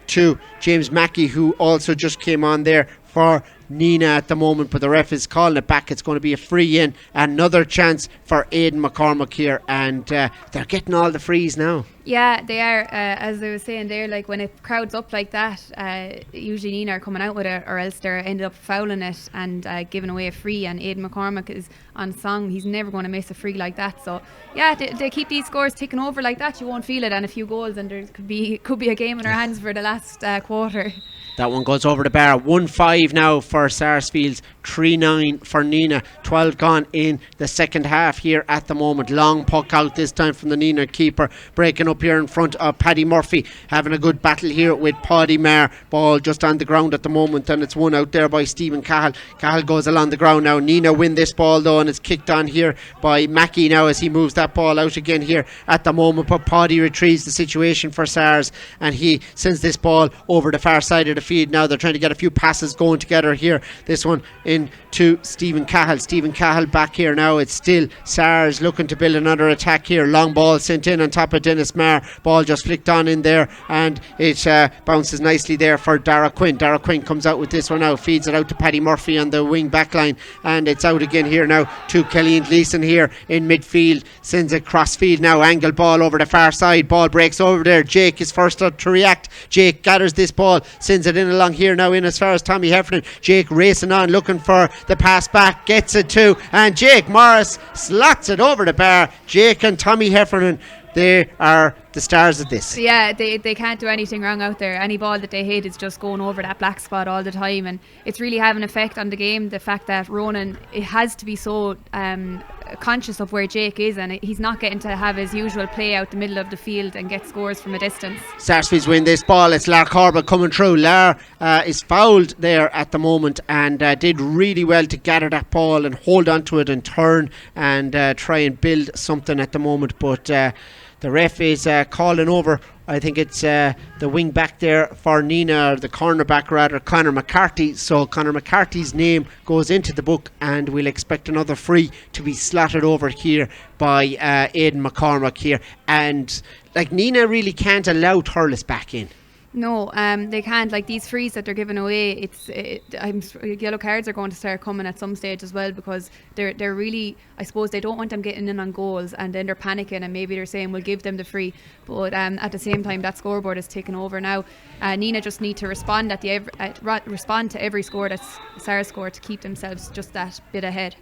to James Mackey, who also just came on there for Nenagh at the moment, but the ref is calling it back. It's going to be a free in. Another chance for Aidan McCormack here, and they're getting all the frees now. Yeah, they are. As I was saying there, like when it crowds up like that, usually Nenagh are coming out with it, or else they're ended up fouling it and giving away a free. And Aidan McCormack is on song. He's never going to miss a free like that. So yeah, they keep these scores ticking over like that. You won't feel it, and a few goals, and there could be a game in our hands for the last quarter. That one goes over the bar. 1-5 now for Sarsfields, 3-9 for Nenagh. 12 gone in the second half here at the moment. Long puck out this time from the Nenagh keeper, breaking up here in front of Paddy Murphy, having a good battle here with Paddy Maher. Ball just on the ground at the moment, and it's won out there by Stephen Cahill. Cahill goes along the ground now. Nenagh win this ball though, and it's kicked on here by Mackey now as he moves that ball out again here at the moment. But Paddy retrieves the situation for Sars, and he sends this ball over the far side of the field. Now they're trying to get a few passes going together here. This one in to Stephen Cahill. Stephen Cahill back here now. It's still Sars looking to build another attack here. Long ball sent in on top of Dennis Maher. Ball just flicked on in there, and it bounces nicely there for Dara Quinn. Dara Quinn comes out with this one now, feeds it out to Paddy Murphy on the wing back line, and it's out again here now to Killian Gleeson here in midfield. Sends it cross field now. Angle ball over the far side. Ball breaks over there. Jake is first up to react. Jake gathers this ball, sends it in along here now in as far as Tommy Heffernan. Jake racing on, looking for the pass back, gets it too, and Jake Morris slots it over the bar. Jake and Tommy Heffernan, they are the stars of this. Yeah, they can't do anything wrong out there. Any ball that they hit is just going over that black spot all the time, and it's really having an effect on the game. The fact that Ronan, it has to be so conscious of where Jake is, and he's not getting to have his usual play out the middle of the field and get scores from a distance. Sarsfields win this ball. It's Lar Corbett coming through. Lar is fouled there at the moment, and did really well to gather that ball and hold on to it and turn and try and build something at the moment, but the ref is calling over, I think it's the wing back there for Nenagh, or the cornerback rather, Conor McCarthy. So Conor McCarthy's name goes into the book, and we'll expect another free to be slotted over here by Aidan McCormack here. And like, Nenagh really can't allow Thurles back in. No, they can't. Like, these frees that they're giving away, yellow cards are going to start coming at some stage as well, because they're really, I suppose they don't want them getting in on goals, and then they're panicking, and maybe they're saying we'll give them the free, but at the same time that scoreboard is taking over now. Nenagh just need to respond respond to every score that's Sars score to keep themselves just that bit ahead.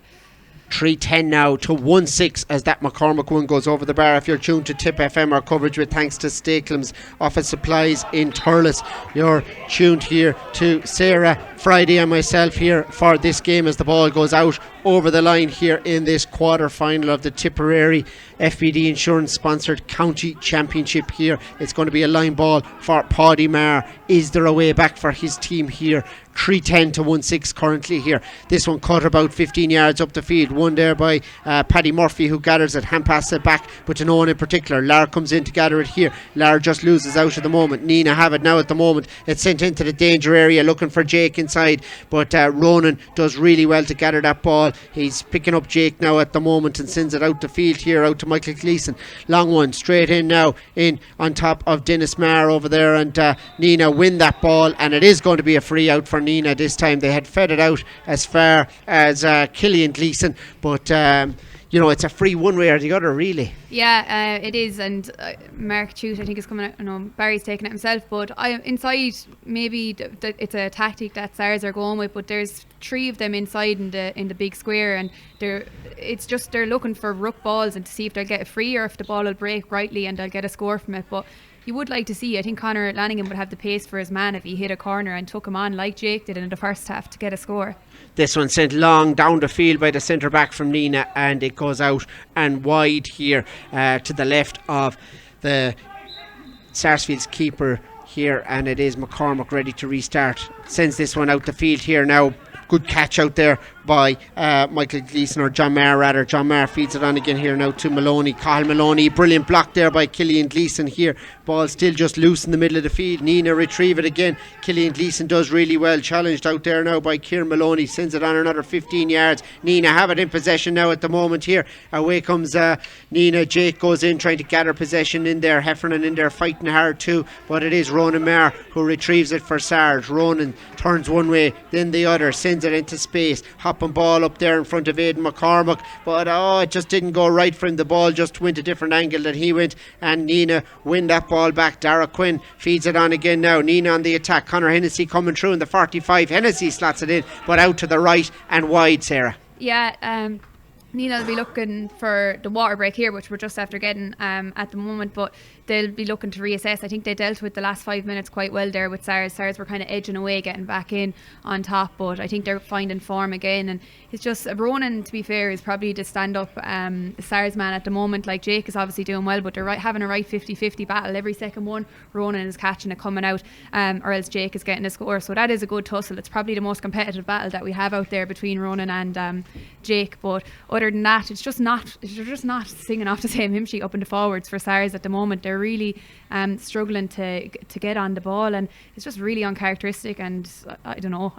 3-10 now to 1-6 as that McCormack one goes over the bar. If you're tuned to Tip FM, our coverage with thanks to Stakelum's Office Supplies in Thurles. You're tuned here to Sarah, Friday and myself here for this game as the ball goes out over the line here in this quarter final of the Tipperary FBD Insurance sponsored county championship here. It's going to be a line ball for Paddy Maher. Is there a way back for his team here? 3-10 to 1-6 currently here. This one cut about 15 yards up the field. One there by Paddy Murphy, who gathers it, hand passes it back, but to no one in particular. Lar comes in to gather it here. Lar just loses out at the moment. Nenagh have it now at the moment. It's sent into the danger area looking for Jake inside, but Ronan does really well to gather that ball. He's picking up Jake now at the moment and sends it out the field here out to Michael Gleeson. Long one straight in now in on top of Dennis Maher over there, and Nenagh win that ball, and it is going to be a free out for Nenagh this time. They had fed it out as far as Killian Gleeson, but it's a free one way or the other, really. Yeah, it is, and Mark Chute, I think, is coming out. Barry's taking it himself, but inside maybe it's a tactic that Sars are going with, but there's 3 of them inside in the big square, and they're looking for ruck balls and to see if they'll get a free or if the ball will break rightly and they'll get a score from it. But you would like to see, I think Conor Lanigan would have the pace for his man if he hit a corner and took him on like Jake did in the first half to get a score. This one sent long down the field by the centre back from Nenagh, and it goes out and wide here to the left of the Sarsfield's keeper here, and it is McCormack ready to restart. Sends this one out the field here now. Good catch out there by Michael Gleeson, or John Maher rather. John Maher feeds it on again here now to Maloney. Cathal Maloney, brilliant block there by Cillian Gleeson here. Ball still just loose in the middle of the field. Nenagh retrieve it again. Cillian Gleeson does really well. Challenged out there now by Kieran Maloney. Sends it on another 15 yards. Nenagh have it in possession now at the moment here. Away comes Nenagh. Jake goes in trying to gather possession in there. Heffernan in there fighting hard too. But it is Ronan Maher who retrieves it for Sarge. Ronan turns one way, then the other. Sends it into space. Hopping ball up there in front of Aidan McCormack. But it just didn't go right for him. The ball just went a different angle than he went. And Nenagh win that ball back. Dara Quinn feeds it on again now. Nenagh on the attack. Conor Hennessy coming through in the 45. Hennessy slots it in, but out to the right and wide, Sarah. Yeah, Nenagh will be looking for the water break here, which we're just after getting at the moment, but they'll be looking to reassess. I think they dealt with the last 5 minutes quite well there with Sars. Sars were kind of edging away, getting back in on top, but I think they're finding form again. And it's just Ronan, to be fair, is probably the stand-up Sars man at the moment. Like, Jake is obviously doing well, but they're having a right 50-50 battle. Every second one, Ronan is catching it coming out, or else Jake is getting a score. So that is a good tussle. It's probably the most competitive battle that we have out there between Ronan and Jake. But other than that, they're just not singing off the same hymn sheet up in the forwards for Sars at the moment. They're really struggling to get on the ball, and it's just really uncharacteristic. And I don't know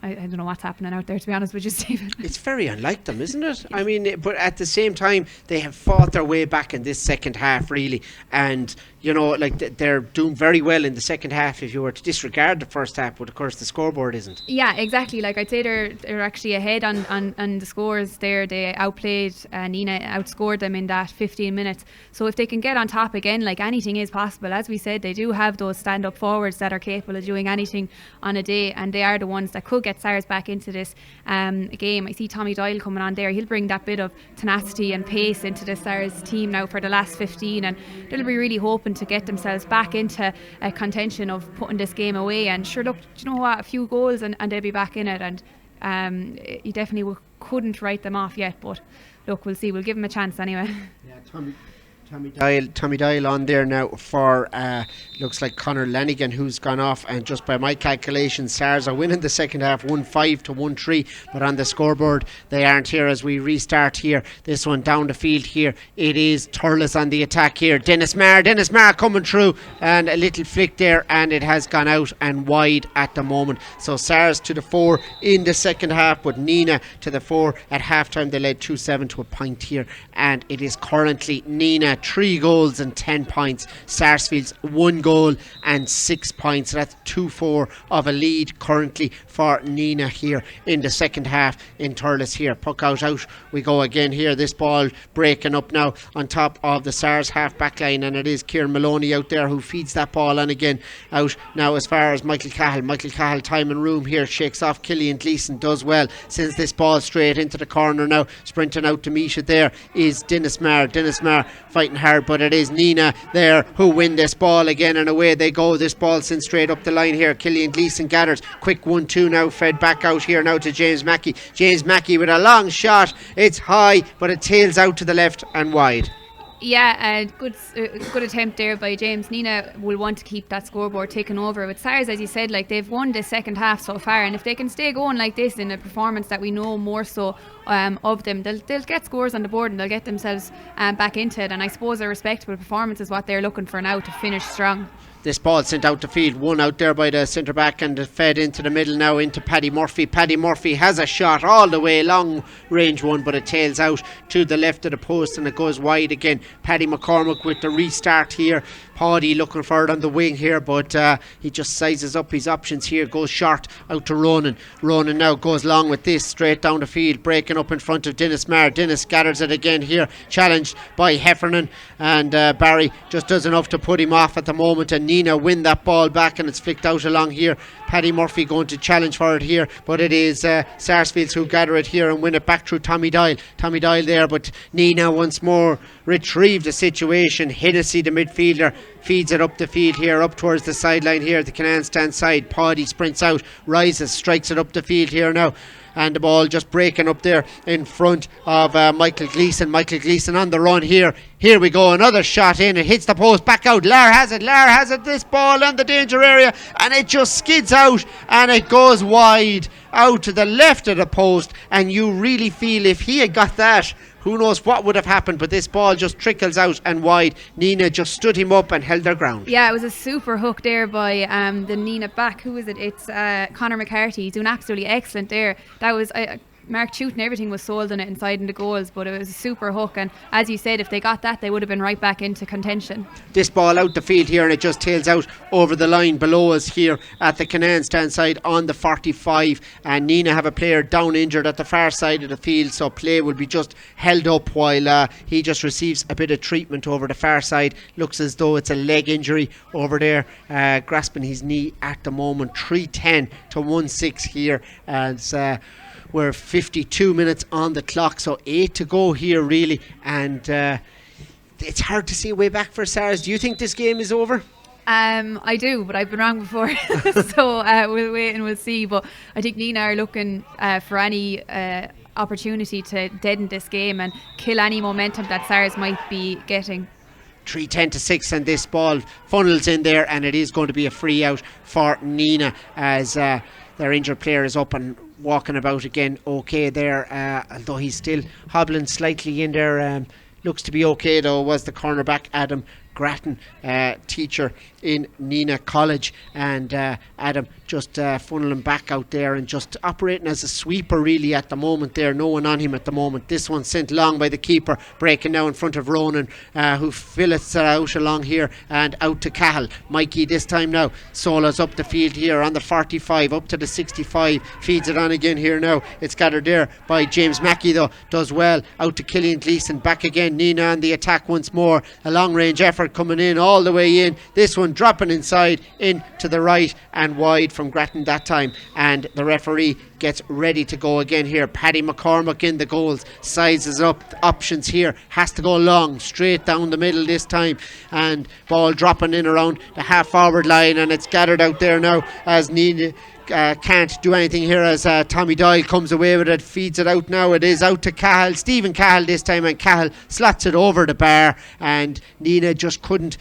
what's happening out there, to be honest with you, Stephen. It's very unlike them, isn't it? I mean, but at the same time, they have fought their way back in this second half, really, and you know, like, they're doing very well in the second half if you were to disregard the first half, but of course the scoreboard isn't. Yeah, exactly. Like, I'd say they're actually ahead on the scores there. They outplayed Nenagh, outscored them in that 15 minutes. So if they can get on top again, like, anything is possible. As we said, they do have those stand-up forwards that are capable of doing anything on a day, and they are the ones that could get Sars back into this game. I see Tommy Doyle coming on there. He'll bring that bit of tenacity and pace into the Sars team now for the last 15, and they'll be really hoping to get themselves back into a contention of putting this game away. And sure, look, do you know what, a few goals and they'll be back in it, and you definitely couldn't write them off yet, but look, we'll see. We'll give them a chance anyway. Yeah, Tommy Doyle on there now for looks like Conor Lanigan, who's gone off, and just by my calculations, Sars are winning the second half 1-5 to 1-3, but on the scoreboard they aren't here as we restart here. This one down the field here, it is Thurles on the attack here. Dennis Maher coming through, and a little flick there, and it has gone out and wide at the moment. So Sars to the 4 in the second half, but Nenagh to the 4 at half time. They led 2-7 to a point here, and it is currently Nenagh 3 goals and 10 points. Sarsfield's 1 goal and 6 points. That's 2-4 of a lead currently for Nenagh here in the second half in Thurles here. Puck out we go again here. This ball breaking up now on top of the Sars half back line, and it is Kieran Maloney out there who feeds that ball on again out now as far as Michael Cahill time and room here, shakes off Cillian Gleeson, does well, sends this ball straight into the corner now. Sprinting out to meet it there is Dennis Maher fighting hard, but it is Nenagh there who win this ball again, and away they go. This ball sent straight up the line here. Cillian Gleeson gathers, quick 1-2 now, fed back out here now to James Mackey with a long shot. It's high, but it tails out to the left and wide. Yeah, good attempt there by James. Nenagh will want to keep that scoreboard taken over with Sars, as you said. Like, they've won the second half so far, and if they can stay going like this in a performance that we know more so of them, they'll get scores on the board and they'll get themselves back into it. And I suppose a respectable performance is what they're looking for now to finish strong. This ball sent out the field, one out there by the centre back, and fed into the middle now into Paddy Murphy. Paddy Murphy has a shot all the way, long range one, but it tails out to the left of the post and it goes wide again. Paddy McCormack with the restart here. Paddy looking for it on the wing here, but he just sizes up his options here, goes short out to Ronan. Ronan now goes long with this, straight down the field, breaking up in front of Dennis Maher. Dennis gathers it again here, challenged by Heffernan, and Barry just does enough to put him off at the moment, and Nenagh win that ball back, and it's flicked out along here. Paddy Murphy going to challenge for it here, but it is Sarsfields who gather it here and win it back through Tommy Doyle there, but Nenagh once more retrieve the situation. Hennessy, the midfielder, feeds it up the field here, up towards the sideline here, the Canaan stand side. Paddy sprints out, rises, strikes it up the field here now, and the ball just breaking up there in front of Michael Gleeson. Michael Gleeson on the run here. Here we go, another shot in, it hits the post, back out, Lar has it, this ball on the danger area, and it just skids out, and it goes wide, out to the left of the post, and you really feel if he had got that, who knows what would have happened, but this ball just trickles out and wide. Nenagh just stood him up and held their ground. Yeah, it was a super hook there by the Nenagh back. Who is it? It's Conor McCarthy. He's doing absolutely excellent there. That was... Mark Chute, everything was sold on it inside in the goals, but it was a super hook, and as you said, if they got that, they would have been right back into contention. This ball out the field here, and it just tails out over the line below us here at the Canaan stand side on the 45, and Nenagh have a player down injured at the far side of the field, so play will be just held up while he just receives a bit of treatment over the far side. Looks as though it's a leg injury over there, grasping his knee at the moment. 3:10 to 1-6 here as we're 52 minutes on the clock, so 8 to go here really, and it's hard to see a way back for Sars. Do you think this game is over? I do, but I've been wrong before, so we'll wait and we'll see. But I think Nenagh are looking for any opportunity to deaden this game and kill any momentum that Sars might be getting. 3:10 to 6, and this ball funnels in there, and it is going to be a free out for Nenagh as their injured player is up and walking about again okay there, although he's still hobbling slightly in there. Looks to be okay though. Was the cornerback Adam Grattan, teacher in Nenagh College, and Adam just funneling back out there and just operating as a sweeper really at the moment there. No one on him at the moment. This one sent long by the keeper, breaking now in front of Ronan, who fillets it out along here and out to Cahill. Mikey this time now solos up the field here on the 45 up to the 65, feeds it on again here now. It's gathered there by James Mackey though, does well out to Killian Gleeson, back again. Nenagh on the attack once more, a long range effort coming in all the way in. This one dropping inside, in to the right and wide from Grattan that time, and the referee gets ready to go again here. Paddy McCormack in the goals, sizes up options here, has to go long, straight down the middle this time, and ball dropping in around the half forward line, and it's gathered out there now as Nenagh can't do anything here as Tommy Doyle comes away with it, feeds it out now. It is out to Cahill, Stephen Cahill this time, and Cahill slots it over the bar, and Nenagh just couldn't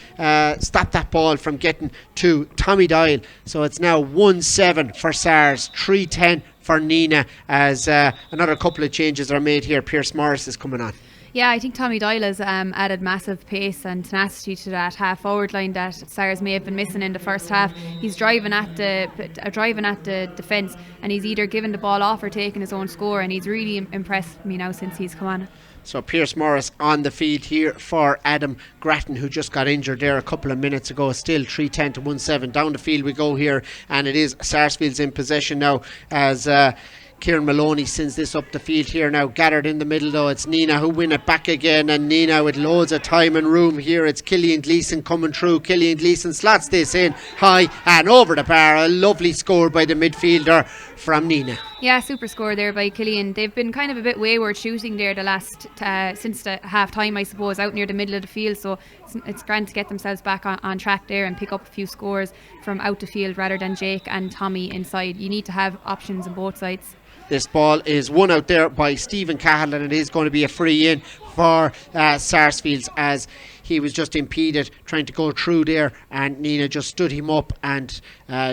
stop that ball from getting to Tommy Doyle. So it's now 1-7 for Sars, 3-10 for Nenagh as another couple of changes are made here. Pierce Morris is coming on. Yeah, I think Tommy Doyle has added massive pace and tenacity to that half forward line that Sars may have been missing in the first half. He's driving at the defence, and he's either giving the ball off or taking his own score, and he's really impressed me now since he's come on. So Pierce Morris on the field here for Adam Grattan, who just got injured there a couple of minutes ago. Still 3-10 to 1-7. Down the field we go here, and it is Sarsfield's in possession now as Kieran Maloney sends this up the field here now. Gathered in the middle though, it's Nenagh who win it back again, and Nenagh with loads of time and room here. It's Killian Gleeson coming through. Killian Gleeson slots this in high and over the bar. A lovely score by the midfielder from Nenagh. Yeah, super score there by Killian. They've been kind of a bit wayward shooting there the last since the half time, I suppose, out near the middle of the field, so it's grand to get themselves back on track there and pick up a few scores from out the field rather than Jake and Tommy inside. You need to have options on both sides. This ball is won out there by Stephen Cahill, and it is going to be a free in for Sarsfields as he was just impeded trying to go through there, and Nenagh just stood him up and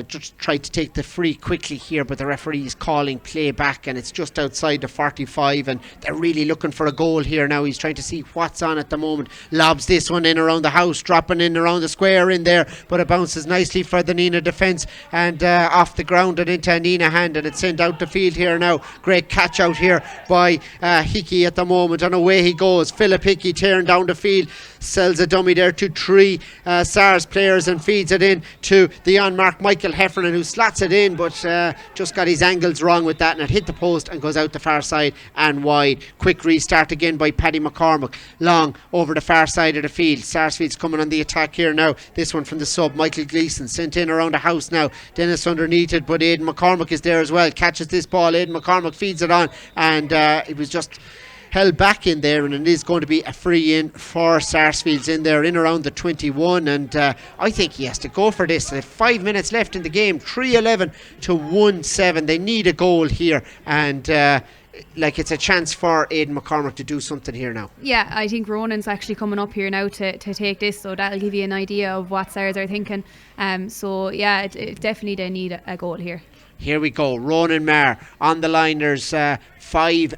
just tried to take the free quickly here, but the referee is calling play back, and it's just outside the 45, and they're really looking for a goal here now. He's trying to see what's on at the moment. Lobs this one in around the house, dropping in around the square in there, but it bounces nicely for the Nenagh defence and off the ground and into a Nenagh hand, and it's sent out the field here now. Great catch out here by Hickey at the moment, and away he goes. Philip Hickey tearing down the field, sells a dummy there to three Sars players and feeds it in to the unmarked Michael Heffernan, who slots it in, but just got his angles wrong with that, and it hit the post and goes out the far side and wide. Quick restart again by Paddy McCormack, long over the far side of the field. Sarsfield's coming on the attack here now. This one from the sub, Michael Gleeson, sent in around the house now. Dennis underneath it, but Aidan McCormack is there as well, catches this ball. Aidan McCormack feeds it on, and it was just held back in there, and it is going to be a free in for Sarsfields in there in around the 21, and I think he has to go for this. 5 minutes left in the game, 3-11 to 1-7. They need a goal here, and like it's a chance for Aidan McCormack to do something here now. Yeah, I think Ronan's actually coming up here now to take this, so that'll give you an idea of what Sars are thinking. So yeah, it definitely they need a goal here. Here we go, Ronan Maher on the line. There's 5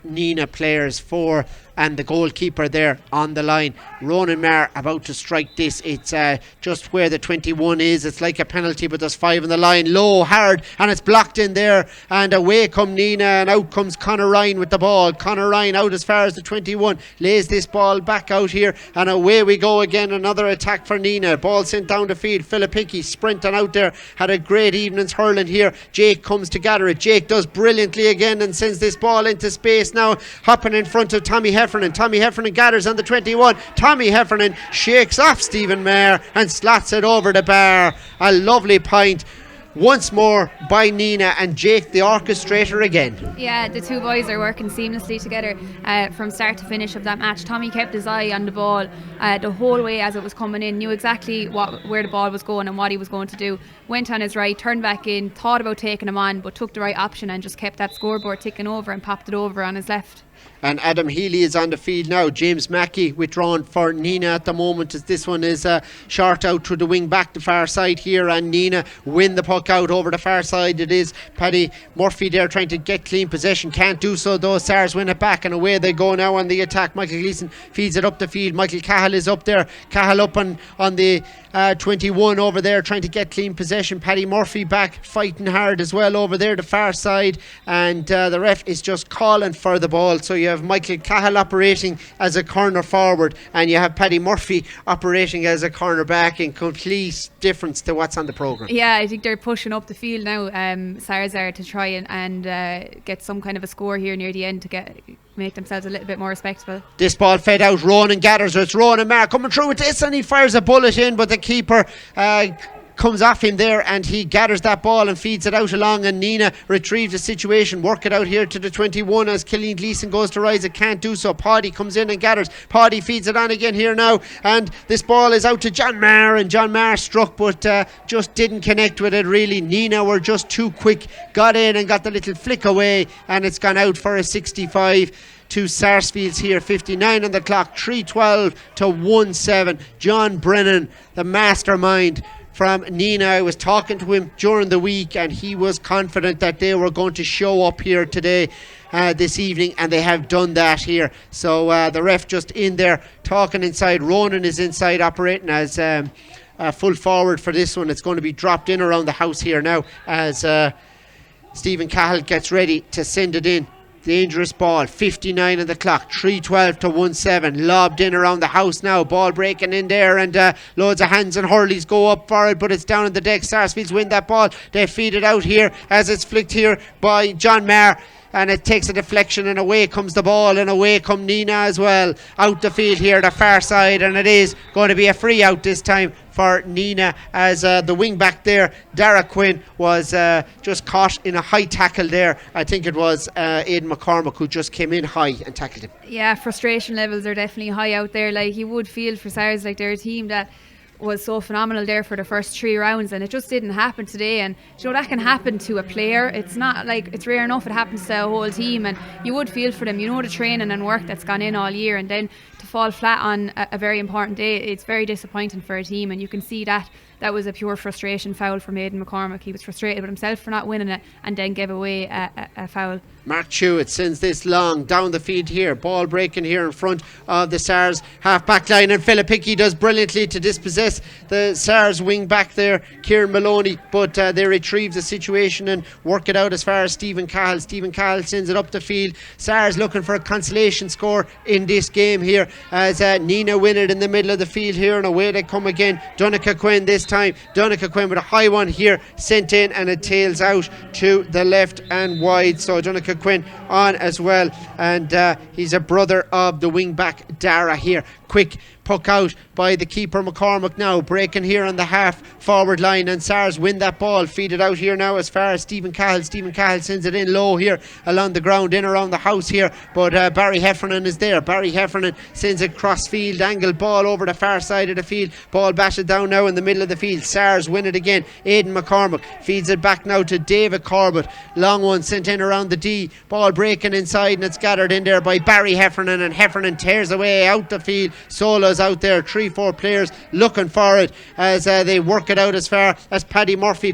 Nenagh players, 4 and the goalkeeper there on the line. Ronan Maher about to strike this. It's just where the 21 is. It's like a penalty, but there's 5 on the line. Low, hard, and it's blocked in there. And away come Nenagh, and out comes Conor Ryan with the ball. Conor Ryan out as far as the 21. Lays this ball back out here, and away we go again. Another attack for Nenagh. Ball sent down the field. Philip Hickey sprinting out there. Had a great evening's hurling here. Jake comes to gather it. Jake does brilliantly again and sends this ball into space now. Hopping in front of Tommy Heffernan. Tommy Heffernan gathers on the 21. Tommy Heffernan shakes off Stephen Maher and slots it over the bar. A lovely point once more by Nenagh, and Jake the orchestrator again. Yeah, the two boys are working seamlessly together from start to finish of that match. Tommy kept his eye on the ball the whole way as it was coming in, knew exactly where the ball was going and what he was going to do. Went on his right, turned back in, thought about taking him on, but took the right option and just kept that scoreboard ticking over and popped it over on his left. And Adam Healy is on the field now. James Mackey withdrawn for Nenagh at the moment, as this one is short out through the wing back the far side here, and Nenagh win the puck out over the far side. It is Paddy Murphy there trying to get clean possession, can't do so though. Sars win it back and away they go now on the attack. Michael Gleeson feeds it up the field. Michael Cahill is up there. Cahill up on the 21 over there trying to get clean possession. Paddy Murphy back fighting hard as well over there the far side, and the ref is just calling for the ball. So you have Michael Cahill operating as a corner forward, and you have Paddy Murphy operating as a corner back, in complete difference to what's on the programme. Yeah, I think they're pushing up the field now, Sars are, to try and get some kind of a score here near the end to make themselves a little bit more respectable. This ball fed out. Ronan gathers. It's Ronan Maher coming through with this, and he fires a bullet in, but the keeper comes off him there, and he gathers that ball and feeds it out along, and Nenagh retrieves the situation, work it out here to the 21 as Killian Gleeson goes to rise. It can't do so. Paddy comes in and gathers. Paddy feeds it on again here now, and this ball is out to John Maher, and John Maher struck but just didn't connect with it really. Nenagh were just too quick, got in and got the little flick away, and it's gone out for a 65 to Sarsfields here. 59 on the clock, 3:12 to 1-7. John Brennan, the mastermind from Nenagh. I was talking to him during the week, and he was confident that they were going to show up here today, this evening, and they have done that here. So the ref just in there talking inside. Ronan is inside operating as full forward for this one. It's going to be dropped in around the house here now as Stephen Cahill gets ready to send it in. Dangerous ball, 59 on the clock, 3:12 to 1-7. Lobbed in around the house now. Ball breaking in there, and loads of hands and hurleys go up for it, but it's down on the deck. Sarsfields win that ball. They feed it out here as it's flicked here by John Maher, and it takes a deflection, and away comes the ball, and away come Nenagh as well. Out the field here, the far side, and it is going to be a free out this time for Nenagh, as the wing back there, Dara Quinn, was just caught in a high tackle there. I think it was Aidan McCormack who just came in high and tackled him. Yeah, frustration levels are definitely high out there. Like, you would feel for Sars, like they're a team that was so phenomenal there for the first 3 rounds, and it just didn't happen today. And you know, that can happen to a player. It's not like, it's rare enough it happens to a whole team, and you would feel for them. You know, the training and work that's gone in all year, and then to fall flat on a very important day, it's very disappointing for a team. And you can see that was a pure frustration foul from Aidan McCormack. He was frustrated with himself for not winning it, and then gave away a foul. Mark Chewett sends this long down the field here. Ball breaking here in front of the Sars half back line, and Philip Hickey does brilliantly to dispossess the Sars wing back there, Kieran Maloney, but they retrieve the situation and work it out as far as Stephen Cahill. Stephen Cahill sends it up the field. Sars looking for a consolation score in this game here as Nenagh win it in the middle of the field here, and away they come again. Donncha Quinn this time. Donncha Quinn with a high one here sent in, and it tails out to the left and wide. So Donncha Quinn on as well, and he's a brother of the wing back Dara here. Quick puck out by the keeper McCormack now, breaking here on the half forward line, and Sars win that ball, feed it out here now as far as Stephen Cahill sends it in low here along the ground, in around the house here, but Barry Heffernan is there. Barry Heffernan sends it cross field, angled ball over the far side of the field, ball batted down now in the middle of the field. Sars win it again. Aidan McCormack feeds it back now to David Corbett, long one sent in around the D, ball breaking inside, and it's gathered in there by Barry Heffernan, and Heffernan tears away out the field. Solo's out there, 3-4 players looking for it as they work it out as far as Paddy Murphy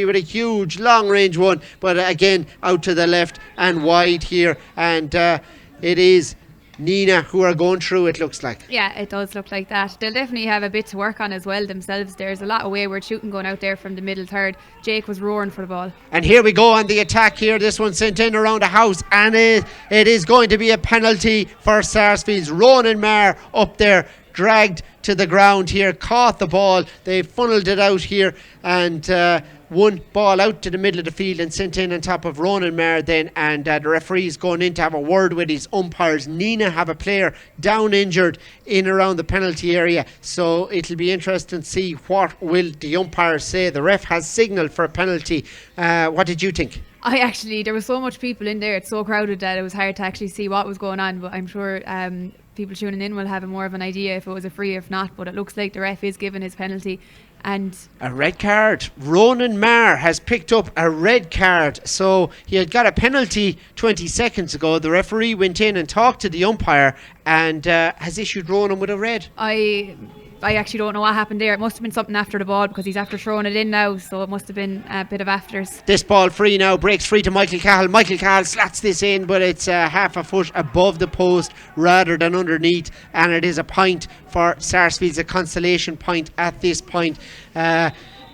with a huge long range one, but again out to the left and wide here, and it is Nenagh who are going through, it looks like. Yeah, it does look like that. They'll definitely have a bit to work on as well themselves. There's a lot of wayward shooting going out there from the middle third. Jake was roaring for the ball. And here we go on the attack here. This one sent in around the house, and it is going to be a penalty for Sarsfield's. Ronan Maher up there, dragged to the ground here, caught the ball. They funneled it out here, and one ball out to the middle of the field and sent in on top of Ronan Maher then, and the referee's going in to have a word with his umpires. Nenagh have a player down injured in around the penalty area, so it'll be interesting to see what will the umpires say. The ref has signalled for a penalty. What did you think? There was so much people in there, it's so crowded that it was hard to actually see what was going on, but I'm sure people tuning in will have more of an idea if it was a free or if not, but it looks like the ref is giving his penalty. And a red card. Ronan Maher has picked up a red card, so he had got a penalty 20 seconds ago. The referee went in and talked to the umpire and has issued Ronan with a red. I actually don't know what happened there. It must have been something after the ball, because he's after throwing it in now, so it must have been a bit of afters. This ball free now, breaks free to Michael Cahill. Michael Cahill slats this in, but it's half a foot above the post rather than underneath, and it is a point for Sarsfield's, a consolation point at this point.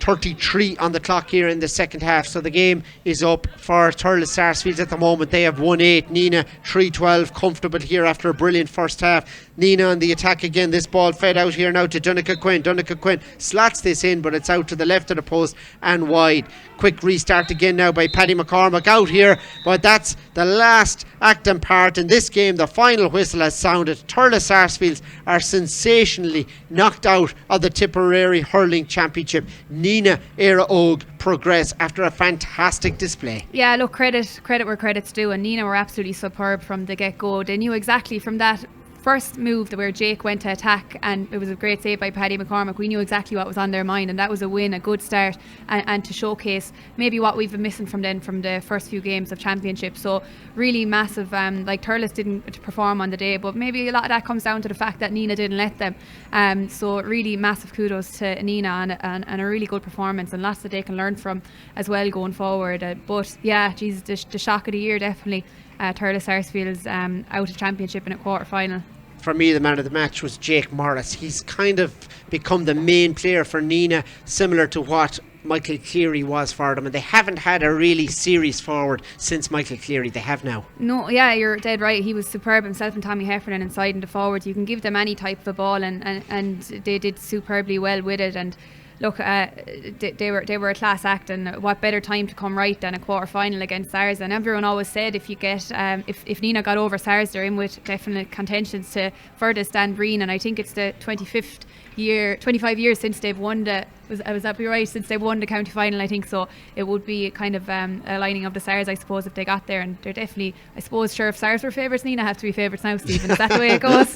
33 on the clock here in the second half, so the game is up for Thurles Sarsfields at the moment. They have 1-8. Nenagh 3-12, comfortable here after a brilliant first half. Nenagh on the attack again. This ball fed out here now to Donncha Quinn. Donncha Quinn slats this in, but it's out to the left of the post and wide. Quick restart again now by Paddy McCormack out here, but that's the last acting part in this game. The final whistle has sounded. Thurles Sarsfields are sensationally knocked out of the Tipperary Hurling Championship. Nenagh Eire Og progress after a fantastic display. Yeah, look, credit where credit's due, and Nenagh were absolutely superb from the get-go. They knew exactly from that first move where Jake went to attack, and it was a great save by Paddy McCormack. We knew exactly what was on their mind, and that was a win, a good start, and to showcase maybe what we've been missing from the first few games of championship. So really massive. Like Thurles didn't perform on the day, but maybe a lot of that comes down to the fact that Nenagh didn't let them. So really massive kudos to Nenagh and a really good performance, and lots that they can learn from as well going forward. But yeah, geez, the shock of the year definitely. Thurles Sarsfield's out of championship in a quarter final. For me, the man of the match was Jake Morris. He's kind of become the main player for Nenagh, similar to what Michael Cleary was for them, and they haven't had a really serious forward since Michael Cleary. They have now. No, yeah, you're dead right. He was superb himself and Tommy Heffernan inside and the forward. You can give them any type of a ball, and they did superbly well with it. And look, they were a class act, and what better time to come right than a quarter final against Sars. And everyone always said if you get if Nenagh got over Sars, they're in with definite contentions to further stand green. And I think it's the 25 years since they've won was that be right? Since they won the county final, I think so. It would be kind of a lining of the Sars, I suppose, if they got there. And they're definitely, I suppose, sure, if Sars were favourites, Nenagh have to be favourites now, Stephen. Is that the way it goes?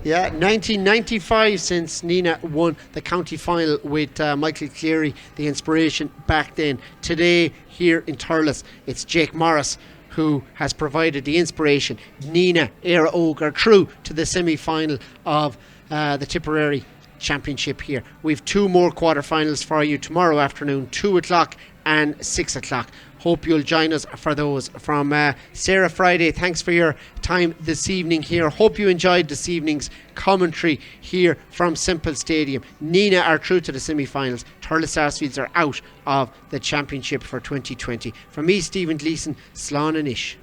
Yeah, 1995 since Nenagh won the county final with Michael Cleary, the inspiration back then. Today here in Thurles, it's Jake Morris who has provided the inspiration. Nenagh Eire Og are through to the semi-final of the Tipperary Championship here. We've two more quarterfinals for you tomorrow afternoon, 2 o'clock and 6 o'clock. Hope you'll join us for those. From Sarah Friday, thanks for your time this evening here. Hope you enjoyed this evening's commentary here from Semple Stadium. Nenagh are through to the semi-finals. Thurles Sarsfields are out of the championship for 2020. From me, Stephen Gleeson, Slán and Ish.